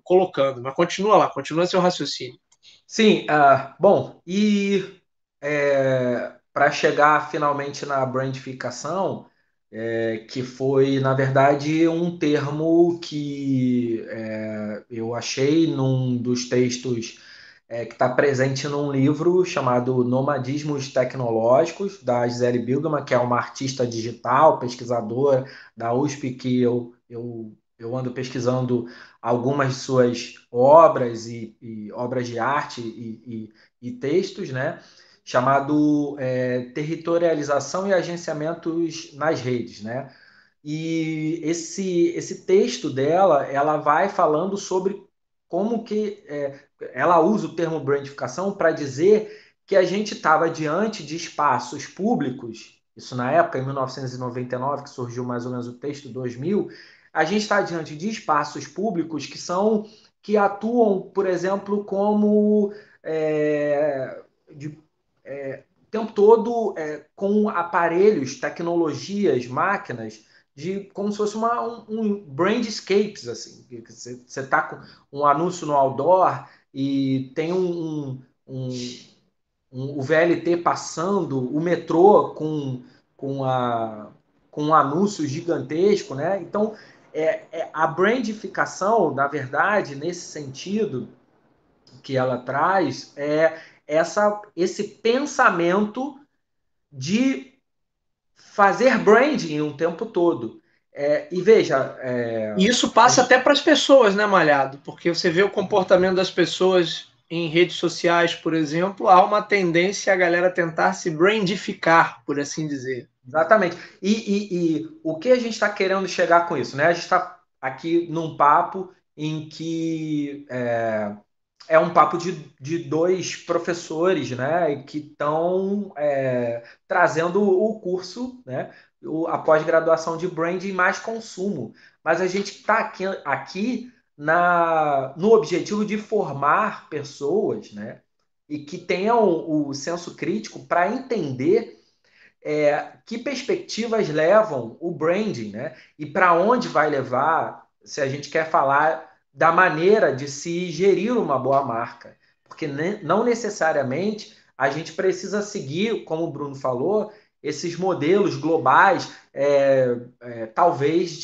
colocando. Mas continua lá, continua seu raciocínio. Sim, bom, e para chegar finalmente na brandificação, que foi, na verdade, um termo que eu achei num dos textos que está presente num livro chamado Nomadismos Tecnológicos, da Gisele Bildermann, que é uma artista digital, pesquisadora da USP, que eu ando pesquisando algumas de suas obras e obras de arte e textos, né? Chamado Territorialização e Agenciamentos nas Redes, né? E esse texto dela, ela vai falando sobre como que ela usa o termo brandificação para dizer que a gente estava diante de espaços públicos, isso na época, em 1999, que surgiu mais ou menos o texto, 2000, a gente está diante de espaços públicos que atuam, por exemplo, como de, o tempo todo com aparelhos, tecnologias, máquinas, de como se fosse um brandscapes, assim. Você está com um anúncio no outdoor e tem o VLT passando, o metrô com, a, com um anúncio gigantesco, né? Então, a brandificação, na verdade, nesse sentido que ela traz, esse pensamento de fazer branding o tempo todo. E veja. E isso passa até para as pessoas, né, Malhado? Porque você vê o comportamento das pessoas em redes sociais, por exemplo, há uma tendência a galera tentar se brandificar, por assim dizer. Exatamente. E o que a gente está querendo chegar com isso, né? A gente está aqui num papo em que é um papo de dois professores, né, que estão trazendo o curso, né, a pós-graduação de branding mais consumo. Mas a gente está aqui no objetivo de formar pessoas, né, e que tenham o senso crítico para entender que perspectivas levam o branding, né, e para onde vai levar, se a gente quer falar da maneira de se gerir uma boa marca. Porque não necessariamente a gente precisa seguir, como o Bruno falou, esses modelos globais, talvez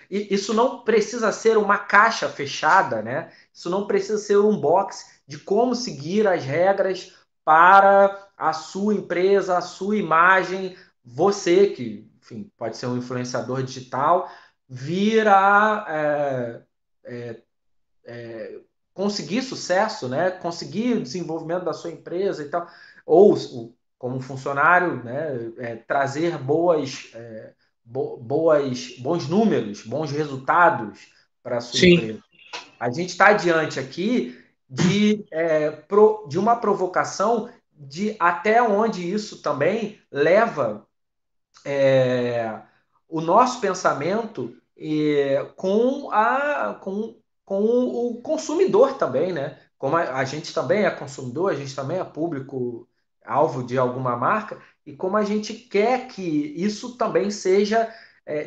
isso não precisa ser uma caixa fechada, né? Isso não precisa ser um box de como seguir as regras para a sua empresa, a sua imagem, você que, enfim, pode ser um influenciador digital, vir a conseguir sucesso, né? Conseguir o desenvolvimento da sua empresa e tal, ou como funcionário, né? Trazer bons números, bons resultados para a sua Sim. empresa. A gente está diante aqui de uma provocação de até onde isso também leva o nosso pensamento com o consumidor também, né? Como a gente também é consumidor, a gente também é público alvo de alguma marca, e como a gente quer que isso também seja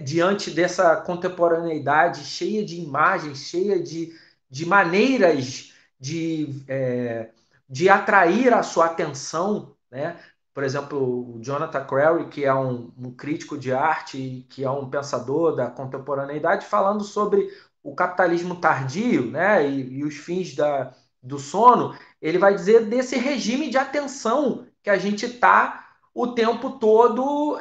diante dessa contemporaneidade cheia de imagens, cheia de maneiras de atrair a sua atenção, né? Por exemplo, o Jonathan Crary, que é um crítico de arte, que é um pensador da contemporaneidade, falando sobre o capitalismo tardio, né, e os fins do sono, ele vai dizer desse regime de atenção que a gente está o tempo todo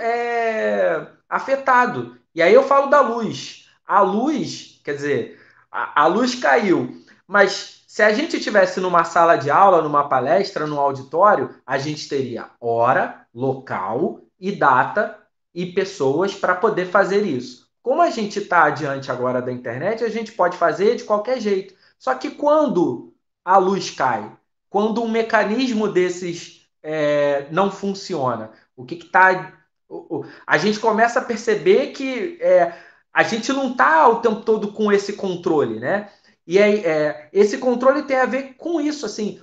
afetado. E aí eu falo da luz. A luz, quer dizer, a luz caiu, mas se a gente tivesse numa sala de aula, numa palestra, num auditório, a gente teria hora, local e data e pessoas para poder fazer isso. Como a gente está adiante agora da internet, a gente pode fazer de qualquer jeito. Só que quando a luz cai, quando um mecanismo desses não funciona, o que está. A gente começa a perceber que a gente não está o tempo todo com esse controle, né? E aí, esse controle tem a ver com isso, assim,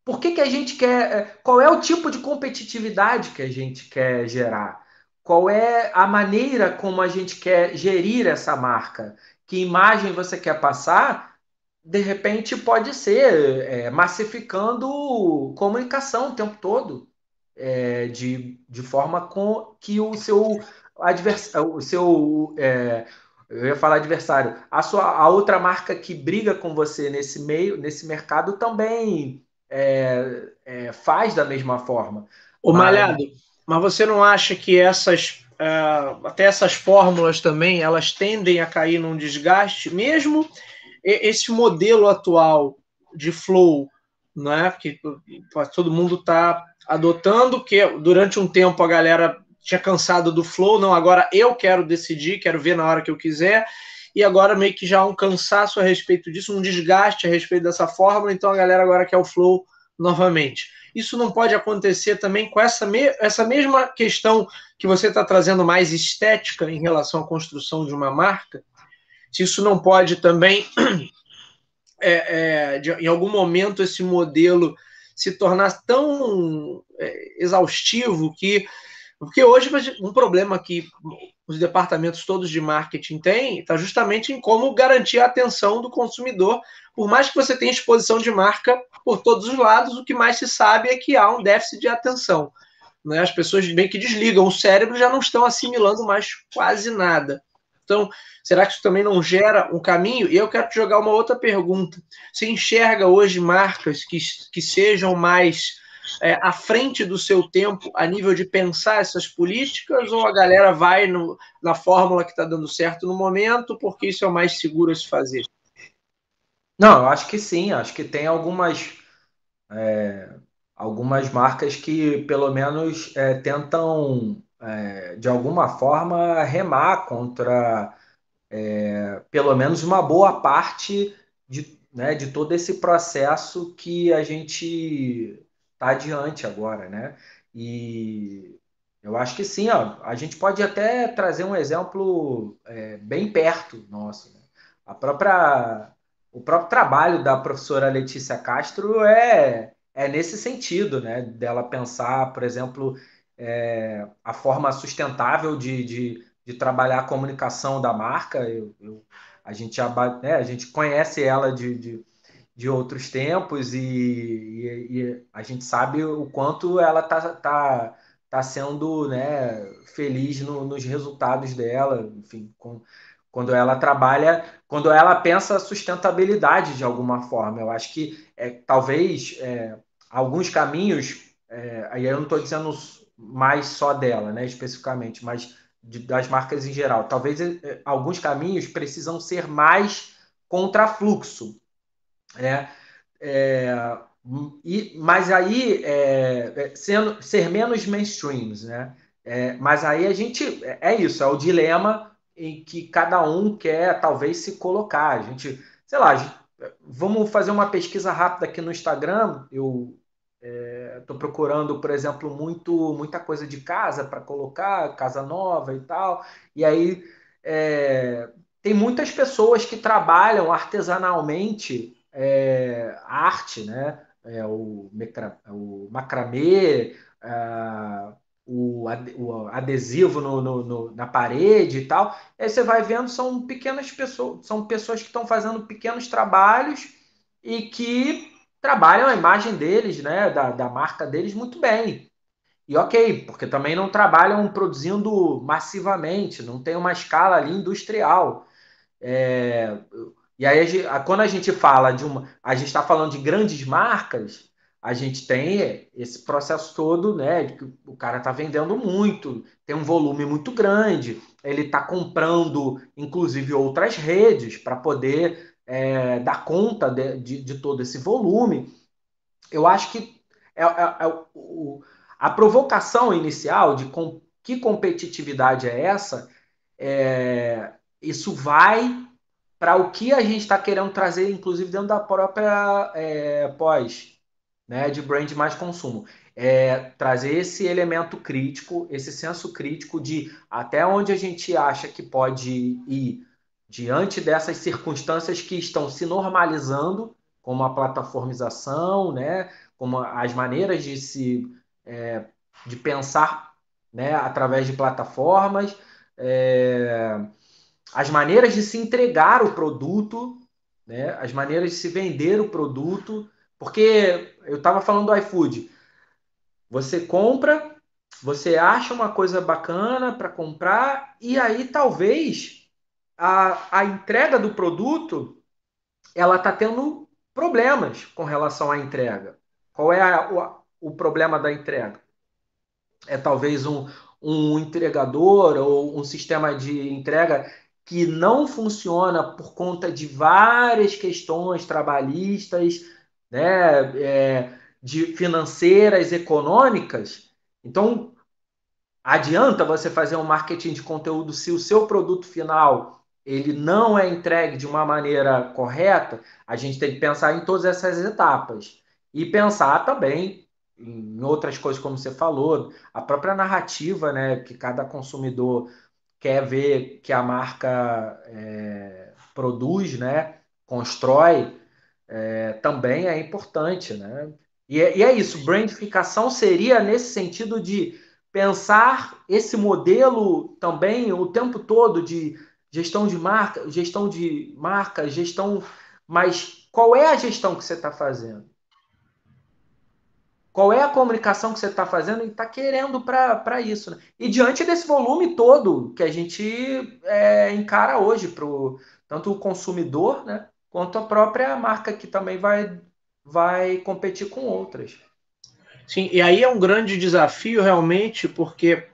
por que a gente quer, qual é o tipo de competitividade que a gente quer gerar? qual é a maneira como a gente quer gerir essa marca, que imagem você quer passar, de repente pode ser massificando comunicação o tempo todo, de forma com que o seu adversário, eu ia falar adversário, a outra marca que briga com você nesse meio, nesse mercado também faz da mesma forma. Ô, Malhado, mas você não acha que até essas fórmulas também, elas tendem a cair num desgaste, mesmo esse modelo atual de flow, né, que todo mundo está adotando, que durante um tempo a galera tinha cansado do flow, não, agora eu quero decidir, quero ver na hora que eu quiser, e agora meio que já há um cansaço a respeito disso, um desgaste a respeito dessa fórmula, então a galera agora quer o flow novamente. Isso não pode acontecer também com essa mesma questão que você está trazendo mais estética em relação à construção de uma marca? Se isso não pode também, em algum momento, esse modelo se tornar tão exaustivo que... Porque hoje um problema que os departamentos todos de marketing têm está justamente em como garantir a atenção do consumidor. Por mais que você tenha exposição de marca por todos os lados, o que mais se sabe é que há um déficit de atenção. Né? As pessoas bem que desligam o cérebro, já não estão assimilando mais quase nada. Então, será que isso também não gera um caminho? E eu quero te jogar uma outra pergunta. Você enxerga hoje marcas que sejam mais à frente do seu tempo a nível de pensar essas políticas, ou a galera vai na fórmula que está dando certo no momento, porque isso é o mais seguro a se fazer? Não, eu acho que sim, acho que tem algumas marcas que pelo menos tentam de alguma forma remar contra pelo menos uma boa parte de todo esse processo que a gente está adiante agora, né? E eu acho que sim, ó, a gente pode até trazer um exemplo bem perto nosso, né? O próprio trabalho da professora Letícia Castro é nesse sentido, né? Dela pensar, por exemplo, a forma sustentável de trabalhar a comunicação da marca. A gente conhece ela de outros tempos e a gente sabe o quanto ela tá sendo, né, feliz nos resultados dela, enfim, quando ela trabalha, quando ela pensa sustentabilidade de alguma forma. Eu acho que talvez alguns caminhos, aí eu não estou dizendo mais só dela, né, especificamente, mas das marcas em geral. Talvez alguns caminhos precisam ser mais contrafluxo, né? É, mas aí ser menos mainstreams, né? Mas aí a gente é isso, é o dilema em que cada um quer talvez se colocar. A gente, sei lá, vamos fazer uma pesquisa rápida aqui no Instagram. Eu estou procurando, por exemplo, muita coisa de casa para colocar, casa nova e tal. E aí tem muitas pessoas que trabalham artesanalmente arte, né? O macramê, o adesivo na parede e tal. Aí você vai vendo, são pequenas pessoas, são pessoas que estão fazendo pequenos trabalhos e que trabalham a imagem deles, né? Da marca deles muito bem. E ok, porque também não trabalham produzindo massivamente, não tem uma escala ali industrial. É, e aí, quando a gente fala a gente está falando de grandes marcas, a gente tem esse processo todo, né? De que o cara está vendendo muito, tem um volume muito grande, ele está comprando, inclusive, outras redes para poder dar conta de todo esse volume. Eu acho que a provocação inicial de que competitividade é essa, isso vai para o que a gente está querendo trazer, inclusive dentro da própria pós, né, de brand mais consumo. Trazer esse elemento crítico, esse senso crítico de até onde a gente acha que pode ir diante dessas circunstâncias que estão se normalizando, como a plataformização, né, como as maneiras de pensar né, através de plataformas, é, as maneiras de se entregar o produto, né, as maneiras de se vender o produto, porque eu estava falando do iFood, você compra, você acha uma coisa bacana para comprar, e aí talvez a entrega do produto ela está tendo problemas com relação à entrega. Qual é o problema da entrega? É talvez um entregador ou um sistema de entrega que não funciona por conta de várias questões trabalhistas, né, de financeiras, econômicas. Então, adianta você fazer um marketing de conteúdo se o seu produto final ele não é entregue de uma maneira correta? A gente tem que pensar em todas essas etapas e pensar também em outras coisas, como você falou, a própria narrativa, né, que cada consumidor quer ver que a marca produz, né, constrói, também é importante, né? E é isso, brandificação seria nesse sentido de pensar esse modelo também o tempo todo de gestão, mas qual é a gestão que você está fazendo? Qual é a comunicação que você está fazendo e está querendo para isso, né? E diante desse volume todo que a gente encara hoje, tanto o consumidor, né, quanto a própria marca que também vai competir com outras. Sim, e aí é um grande desafio realmente, porque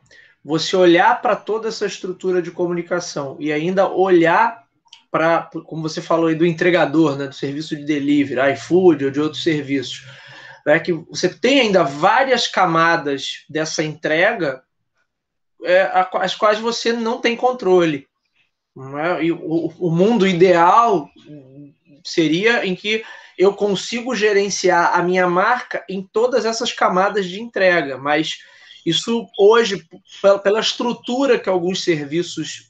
você olhar para toda essa estrutura de comunicação e ainda olhar para, como você falou aí, do entregador, né, do serviço de delivery, iFood ou de outros serviços, né, que você tem ainda várias camadas dessa entrega as quais você não tem controle. Não é? E o mundo ideal seria em que eu consigo gerenciar a minha marca em todas essas camadas de entrega, mas isso hoje, pela estrutura que alguns serviços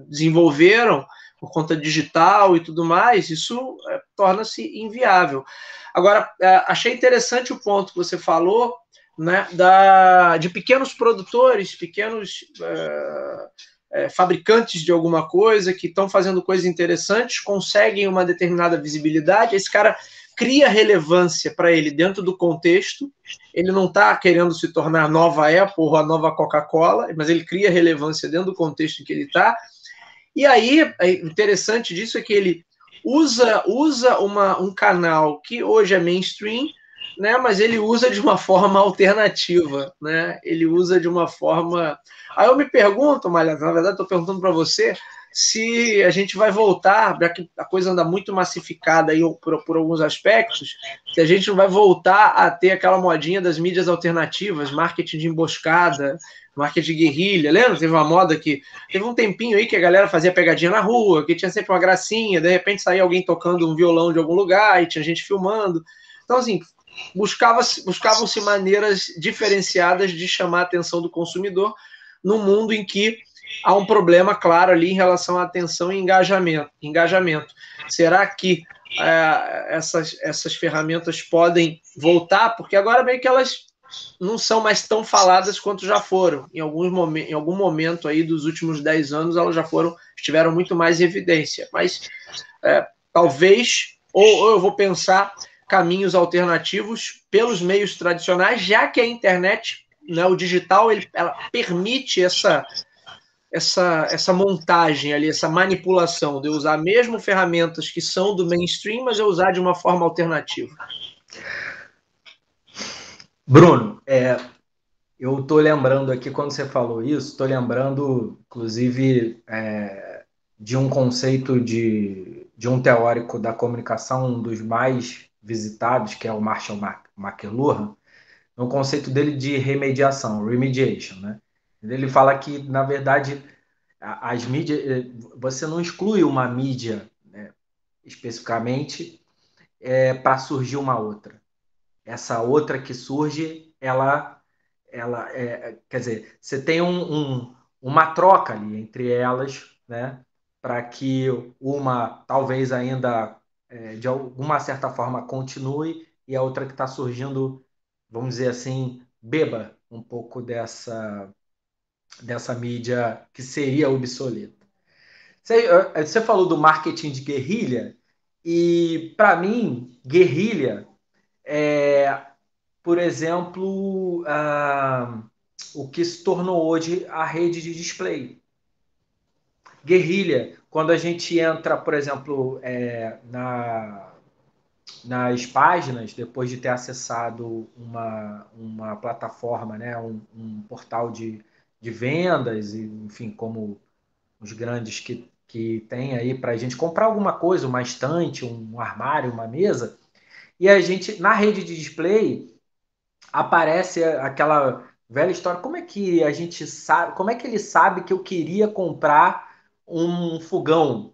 desenvolveram, por conta digital e tudo mais, isso torna-se inviável. Agora, achei interessante o ponto que você falou, né, de pequenos produtores, pequenos fabricantes de alguma coisa que estão fazendo coisas interessantes, conseguem uma determinada visibilidade, esse cara cria relevância para ele dentro do contexto, ele não está querendo se tornar a nova Apple ou a nova Coca-Cola, mas ele cria relevância dentro do contexto em que ele está, e aí, interessante disso é que ele usa um canal que hoje é mainstream, né, mas ele usa de uma forma alternativa, né? Ele usa de uma forma. Aí eu me pergunto, Malha, na verdade estou perguntando para você se a gente vai voltar, já que a coisa anda muito massificada aí por alguns aspectos, se a gente não vai voltar a ter aquela modinha das mídias alternativas, marketing de emboscada, marketing de guerrilha. Lembra? Teve uma moda que teve um tempinho aí que a galera fazia pegadinha na rua, que tinha sempre uma gracinha, de repente saía alguém tocando um violão de algum lugar e tinha gente filmando. Então, assim, buscavam-se maneiras diferenciadas de chamar a atenção do consumidor num mundo em que há um problema claro ali em relação à atenção e engajamento. Será que essas ferramentas podem voltar? Porque agora meio que elas não são mais tão faladas quanto já foram. Em algum momento aí dos últimos 10 anos, elas estiveram muito mais em evidência. Mas talvez, ou eu vou pensar caminhos alternativos pelos meios tradicionais, já que a internet, né, o digital, ela permite essa montagem ali, essa manipulação de eu usar mesmo ferramentas que são do mainstream, mas eu usar de uma forma alternativa. Bruno, eu estou lembrando aqui, quando você falou isso, estou lembrando, inclusive, de um conceito de um teórico da comunicação, um dos mais visitados, que é o Marshall McLuhan, um conceito dele de remediação, remediation, né? Ele fala que, na verdade, as mídias, você não exclui uma mídia, né, especificamente, para surgir uma outra. Essa outra que surge, ela quer dizer, você tem uma troca ali entre elas, né, para que uma talvez ainda de alguma certa forma continue e a outra que está surgindo, vamos dizer assim, beba um pouco dessa mídia que seria obsoleta. Você falou do marketing de guerrilha, e para mim, guerrilha é, por exemplo, o que se tornou hoje a rede de display. Guerrilha, quando a gente entra, por exemplo, nas páginas, depois de ter acessado uma plataforma, né, um portal de vendas, e, enfim, como os grandes que tem aí para a gente comprar alguma coisa, uma estante, um armário, uma mesa, e a gente, na rede de display, aparece aquela velha história. Como é que a gente sabe, como é que ele sabe que eu queria comprar um fogão?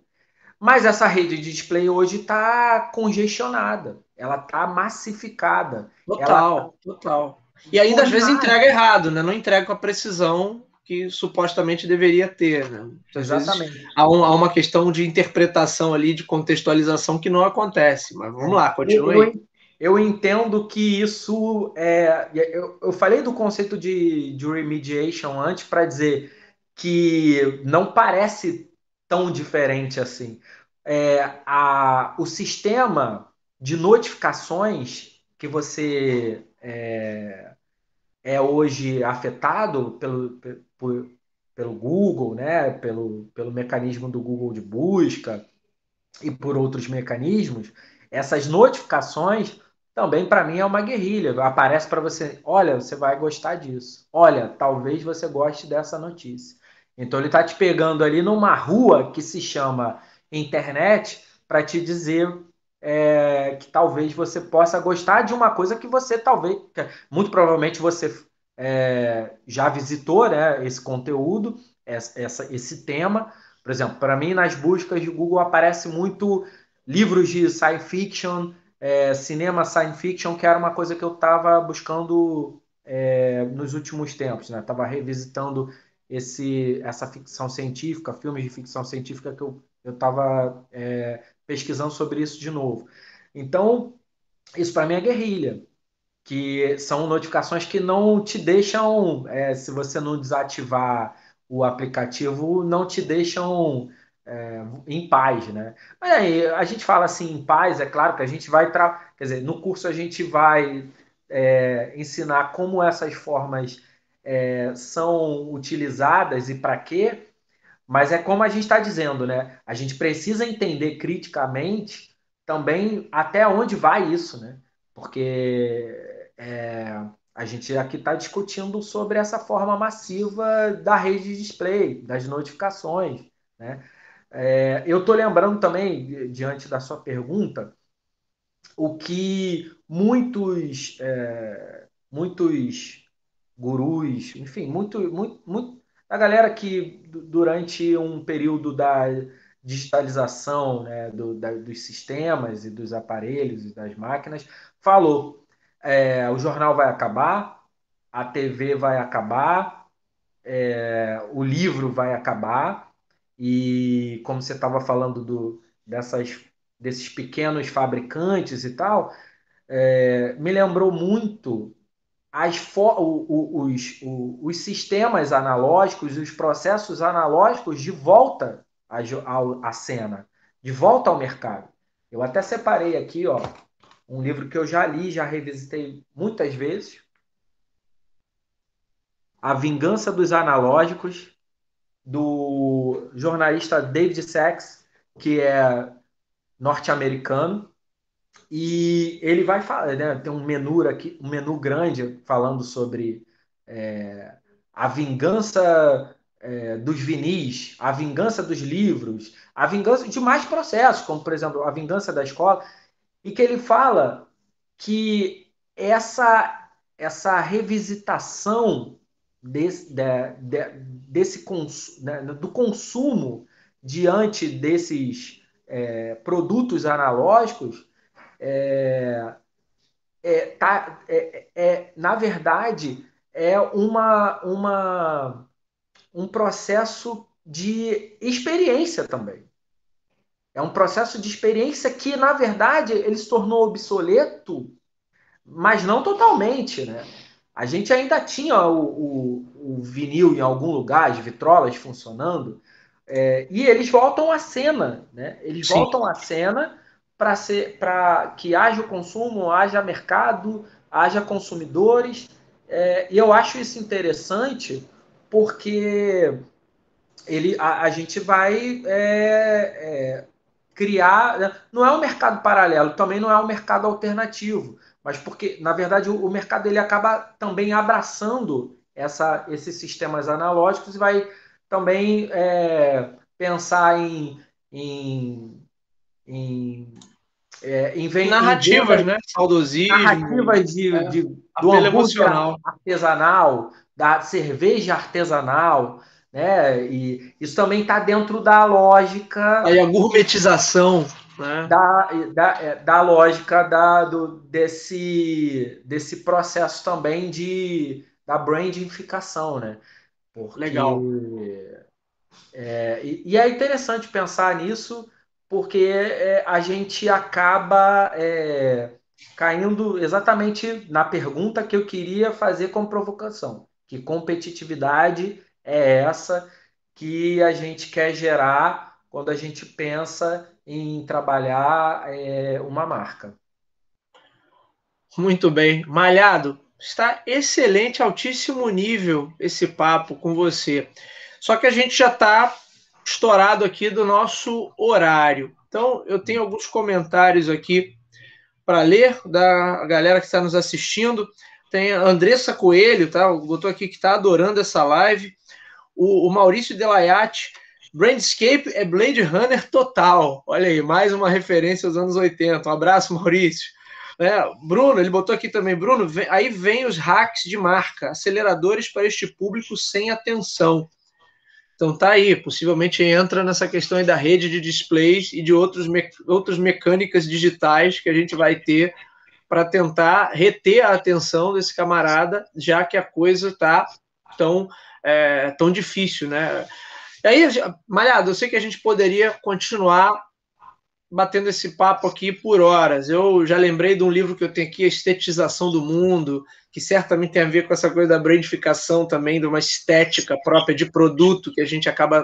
Mas essa rede de display hoje está congestionada, ela está massificada, ela está Total, total. E ainda por às vezes entrega imagem. errado, né? Não entrega com a precisão que supostamente deveria ter, né? Às vezes Exatamente. há uma questão de interpretação ali, de contextualização que não acontece. Mas vamos lá, Eu, continue aí. eu entendo que isso eu falei do conceito de remediation antes para dizer que não parece tão diferente assim. O sistema de notificações que você é hoje afetado pelo Google, né? Pelo mecanismo do Google de busca e por outros mecanismos, essas notificações também para mim é uma guerrilha. Aparece para você, olha, você vai gostar disso. Olha, talvez você goste dessa notícia. Então ele está te pegando ali numa rua que se chama internet para te dizer que talvez você possa gostar de uma coisa que você talvez, muito provavelmente você já visitou, né, esse conteúdo, esse tema. Por exemplo, para mim, nas buscas de Google aparece muito livros de science fiction, cinema science fiction, que era uma coisa que eu estava buscando nos últimos tempos, né? Estava revisitando essa ficção científica, filmes de ficção científica que eu estava pesquisando sobre isso de novo. Então, isso para mim é guerrilha, que são notificações que não te deixam, se você não desativar o aplicativo, não te deixam em paz, né? Mas aí, a gente fala assim em paz, é claro que a gente vai, quer dizer, no curso a gente vai ensinar como essas formas são utilizadas e para quê, mas é como a gente está dizendo, né? A gente precisa entender criticamente também até onde vai isso, né? Porque a gente aqui está discutindo sobre essa forma massiva da rede de display, das notificações, né? Eu estou lembrando também, diante da sua pergunta, o que muitos gurus, enfim, a galera que durante um período da digitalização, né, dos sistemas e dos aparelhos e das máquinas, falou: o jornal vai acabar, a TV vai acabar, o livro vai acabar, e como você estava falando desses pequenos fabricantes e tal, me lembrou muito os sistemas analógicos, os processos analógicos de volta à cena, de volta ao mercado. Eu até separei aqui, ó, um livro que eu já li, já revisitei muitas vezes, A Vingança dos Analógicos, do jornalista David Sachs, que é norte-americano. E ele vai falar, né, tem um menu aqui, um menu grande falando sobre a vingança dos vinis, a vingança dos livros, a vingança de mais processos, como por exemplo a vingança da escola, e que ele fala que essa revisitação do consumo diante desses produtos analógicos na verdade, um processo de experiência também. É um processo de experiência que, na verdade, ele se tornou obsoleto, mas não totalmente, né? a gente ainda tinha o vinil em algum lugar, as vitrolas funcionando, e eles voltam à cena, né? Eles Sim. voltam à cena para que haja o consumo, haja mercado, haja consumidores. E eu acho isso interessante porque a gente vai criar. Né? Não é um mercado paralelo, também não é um mercado alternativo, mas porque, na verdade, o mercado ele acaba também abraçando esses sistemas analógicos e vai também pensar em, em, em Narrativas, vendas né? Saudosismo, narrativas do apelo hambúrguer emocional. artesanal, da cerveja artesanal, né? E isso também está dentro da lógica Aí a gourmetização, né? da lógica desse processo também da brandificação, né? Legal. Porque e é interessante pensar nisso, porque a gente acaba caindo exatamente na pergunta que eu queria fazer como provocação: que competitividade é essa que a gente quer gerar quando a gente pensa em trabalhar uma marca? Muito bem. Malhado, está excelente, altíssimo nível esse papo com você. Só que a gente já está estourado aqui do nosso horário. Então, eu tenho alguns comentários aqui para ler da galera que está nos assistindo. Tem a Andressa Coelho, tá? Botou aqui que está adorando essa live. O Maurício Delayate, Brandscape é Blade Runner total. Olha aí, mais uma referência aos anos 80. Um abraço, Maurício. Bruno, ele botou aqui também, Bruno, aí vem os hacks de marca, aceleradores para este público sem atenção. Então tá aí, possivelmente entra nessa questão aí da rede de displays e de outras mecânicas digitais que a gente vai ter para tentar reter a atenção desse camarada, já que a coisa está tão difícil, né? E aí, Malhado, eu sei que a gente poderia continuar batendo esse papo aqui por horas. Eu já lembrei de um livro que eu tenho aqui, A Estetização do Mundo, que certamente tem a ver com essa coisa da brandificação também, de uma estética própria de produto que a gente acaba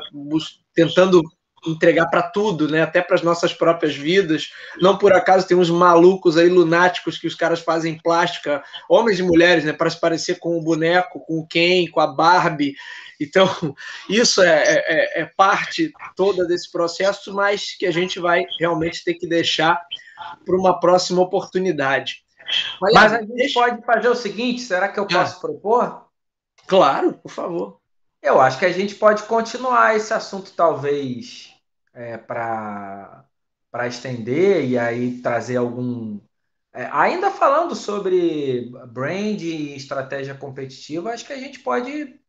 tentando entregar para tudo, né? Até para as nossas próprias vidas. Não por acaso tem uns malucos aí lunáticos que os caras fazem plástica, homens e mulheres, né? Para se parecer com o boneco, com o Ken, com a Barbie. Então, isso é parte toda desse processo, mas que a gente vai realmente ter que deixar para uma próxima oportunidade. Mas Aliás, a gente deixa... pode fazer o seguinte: será que eu posso propor? Claro, por favor. Eu acho que a gente pode continuar esse assunto, talvez, para estender e aí trazer algum. Ainda falando sobre brand e estratégia competitiva, acho que a gente pode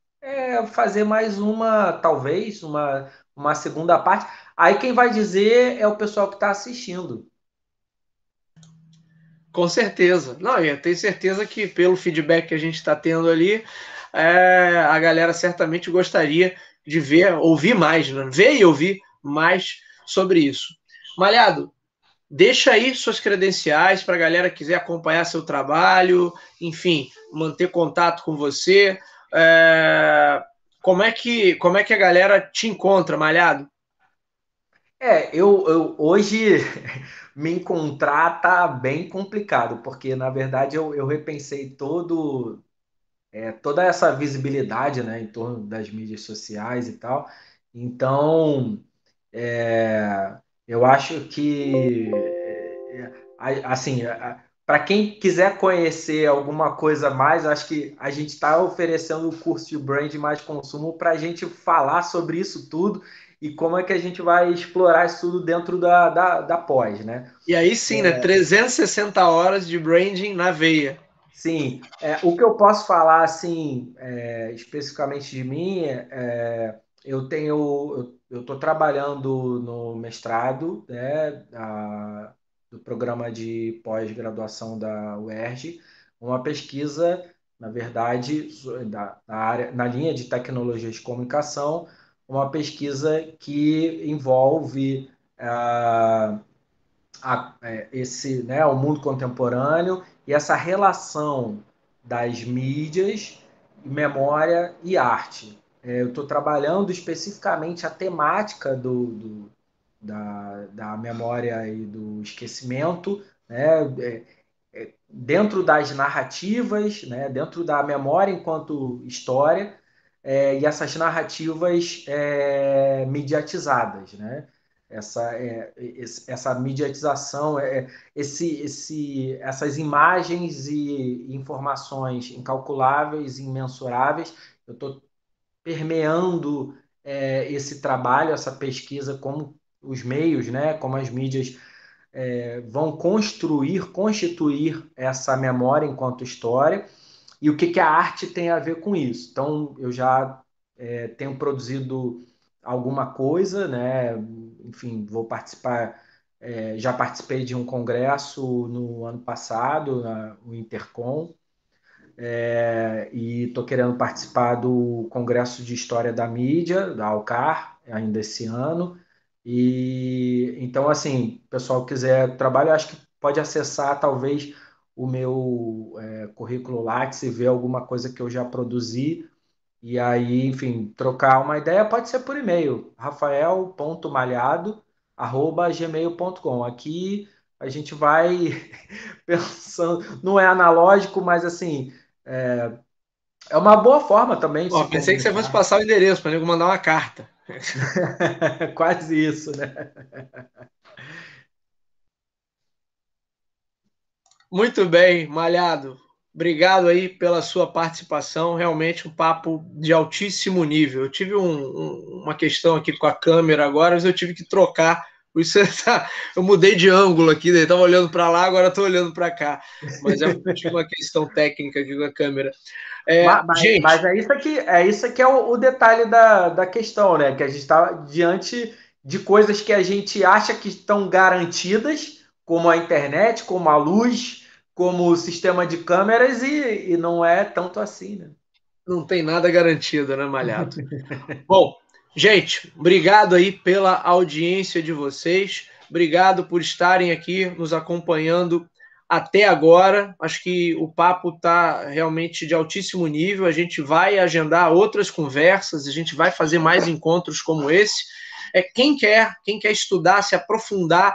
fazer mais uma, talvez, uma segunda parte. Aí quem vai dizer é o pessoal que está assistindo. Com certeza. Não, eu tenho certeza que pelo feedback que a gente está tendo ali, a galera certamente gostaria de ver, ouvir mais, né? Ver e ouvir mais sobre isso. Malhado, deixa aí suas credenciais para a galera que quiser acompanhar seu trabalho, enfim, manter contato com você. Como é que a galera te encontra, Malhado? Eu hoje me encontrar tá bem complicado, porque na verdade eu repensei toda essa visibilidade, né, em torno das mídias sociais e tal. Então, eu acho que, assim, para quem quiser conhecer alguma coisa a mais, acho que a gente está oferecendo o curso de Brand Mais Consumo para a gente falar sobre isso tudo e como é que a gente vai explorar isso tudo dentro da pós, né? E aí sim, né? 360 horas de branding na veia. Sim, o que eu posso falar assim especificamente de mim eu estou trabalhando no mestrado, né, do programa de pós-graduação da UERJ, uma pesquisa, na verdade, na área, na linha de tecnologias de comunicação, uma pesquisa que envolve o mundo contemporâneo e essa relação das mídias, memória e arte. Eu estou trabalhando especificamente a temática da memória e do esquecimento, né? Dentro das narrativas, né? Dentro da memória enquanto história, e essas narrativas mediatizadas, né? Essa mediatização, essas imagens e informações incalculáveis, imensuráveis, eu estou permeando esse trabalho, essa pesquisa, como os meios, né, como as mídias vão constituir essa memória enquanto história, e o que a arte tem a ver com isso. Então, eu já tenho produzido alguma coisa, né? Enfim, vou participar, já participei de um congresso no ano passado, o Intercom, e estou querendo participar do Congresso de História da Mídia, da Alcar, ainda esse ano. E então, assim, pessoal que quiser trabalho, acho que pode acessar talvez o meu currículo Lattes e ver alguma coisa que eu já produzi. E aí, enfim, trocar uma ideia pode ser por e-mail, rafael.malhado@gmail.com. Aqui a gente vai pensando, não é analógico, mas assim, é uma boa forma também de se Ó, pensei que você fosse comunicar. passar o endereço para nego mandar uma carta. Quase isso, né? Muito bem, Malhado. Obrigado aí pela sua participação. Realmente um papo de altíssimo nível. Eu tive uma questão aqui com a câmera agora, mas eu tive que trocar. Eu mudei de ângulo aqui, ele estava olhando para lá, agora estou olhando para cá. Mas eu tive uma questão técnica aqui com a câmera. Mas Gente, é isso que é o detalhe da questão, né? Que a gente está diante de coisas que a gente acha que estão garantidas, como a internet, como a luz, como o sistema de câmeras, e não é tanto assim, né? não tem nada garantido, né, Malhado? Bom, gente, obrigado aí pela audiência de vocês. Obrigado por estarem aqui nos acompanhando até agora. Acho que o papo está realmente de altíssimo nível. A gente vai agendar outras conversas, a gente vai fazer mais encontros como esse. Quem quer estudar, se aprofundar,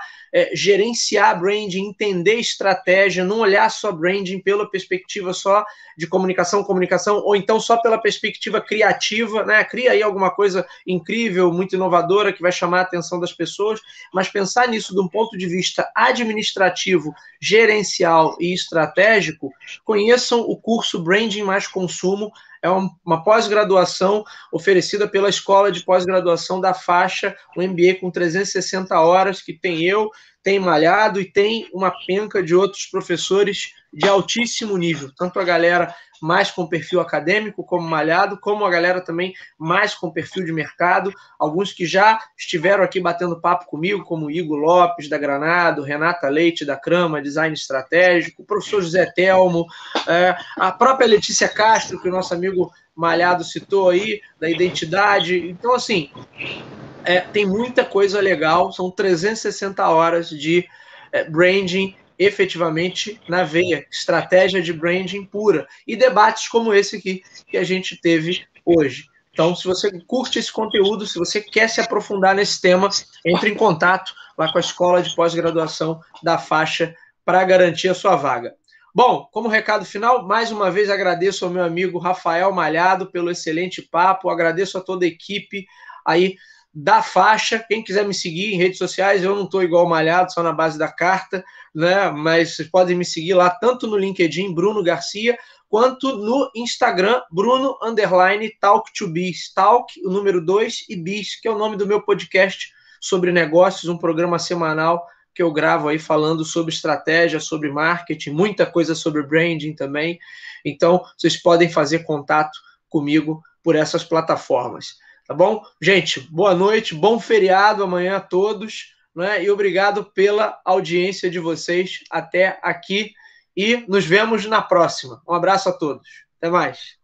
gerenciar branding, entender estratégia, não olhar só branding pela perspectiva só de comunicação, ou então só pela perspectiva criativa, né? Cria aí alguma coisa incrível, muito inovadora, que vai chamar a atenção das pessoas, mas pensar nisso de um ponto de vista administrativo, gerencial e estratégico. Conheçam o curso Branding mais Consumo. É uma pós-graduação oferecida pela Escola de Pós-Graduação da Faixa, um MBA com 360 horas, que tem eu, tem Malhado e tem uma penca de outros professores de altíssimo nível, tanto a galera mais com perfil acadêmico, como Malhado, como a galera também mais com perfil de mercado, alguns que já estiveram aqui batendo papo comigo, como Igor Lopes, da Granado, Renata Leite, da Crama, Design Estratégico, o professor José Telmo, a própria Letícia Castro, que o nosso amigo Malhado citou aí, da identidade. Então, assim, tem muita coisa legal, são 360 horas de branding efetivamente na veia, estratégia de branding pura, e debates como esse aqui que a gente teve hoje. Então, se você curte esse conteúdo, se você quer se aprofundar nesse tema, entre em contato lá com a Escola de Pós-Graduação da Faixa para garantir a sua vaga. Bom, como recado final, mais uma vez agradeço ao meu amigo Rafael Malhado pelo excelente papo, agradeço a toda a equipe aí da Faixa. Quem quiser me seguir em redes sociais, eu não estou igual o Malhado, só na base da carta, né? Mas vocês podem me seguir lá, tanto no LinkedIn, Bruno Garcia, quanto no Instagram, Bruno_Talk2Biz. Talk, o número 2, e Biz, que é o nome do meu podcast sobre negócios, um programa semanal que eu gravo aí falando sobre estratégia, sobre marketing, muita coisa sobre branding também. Então, vocês podem fazer contato comigo por essas plataformas. Tá bom? Gente, boa noite, bom feriado amanhã a todos, né? E obrigado pela audiência de vocês até aqui e nos vemos na próxima. Um abraço a todos. Até mais.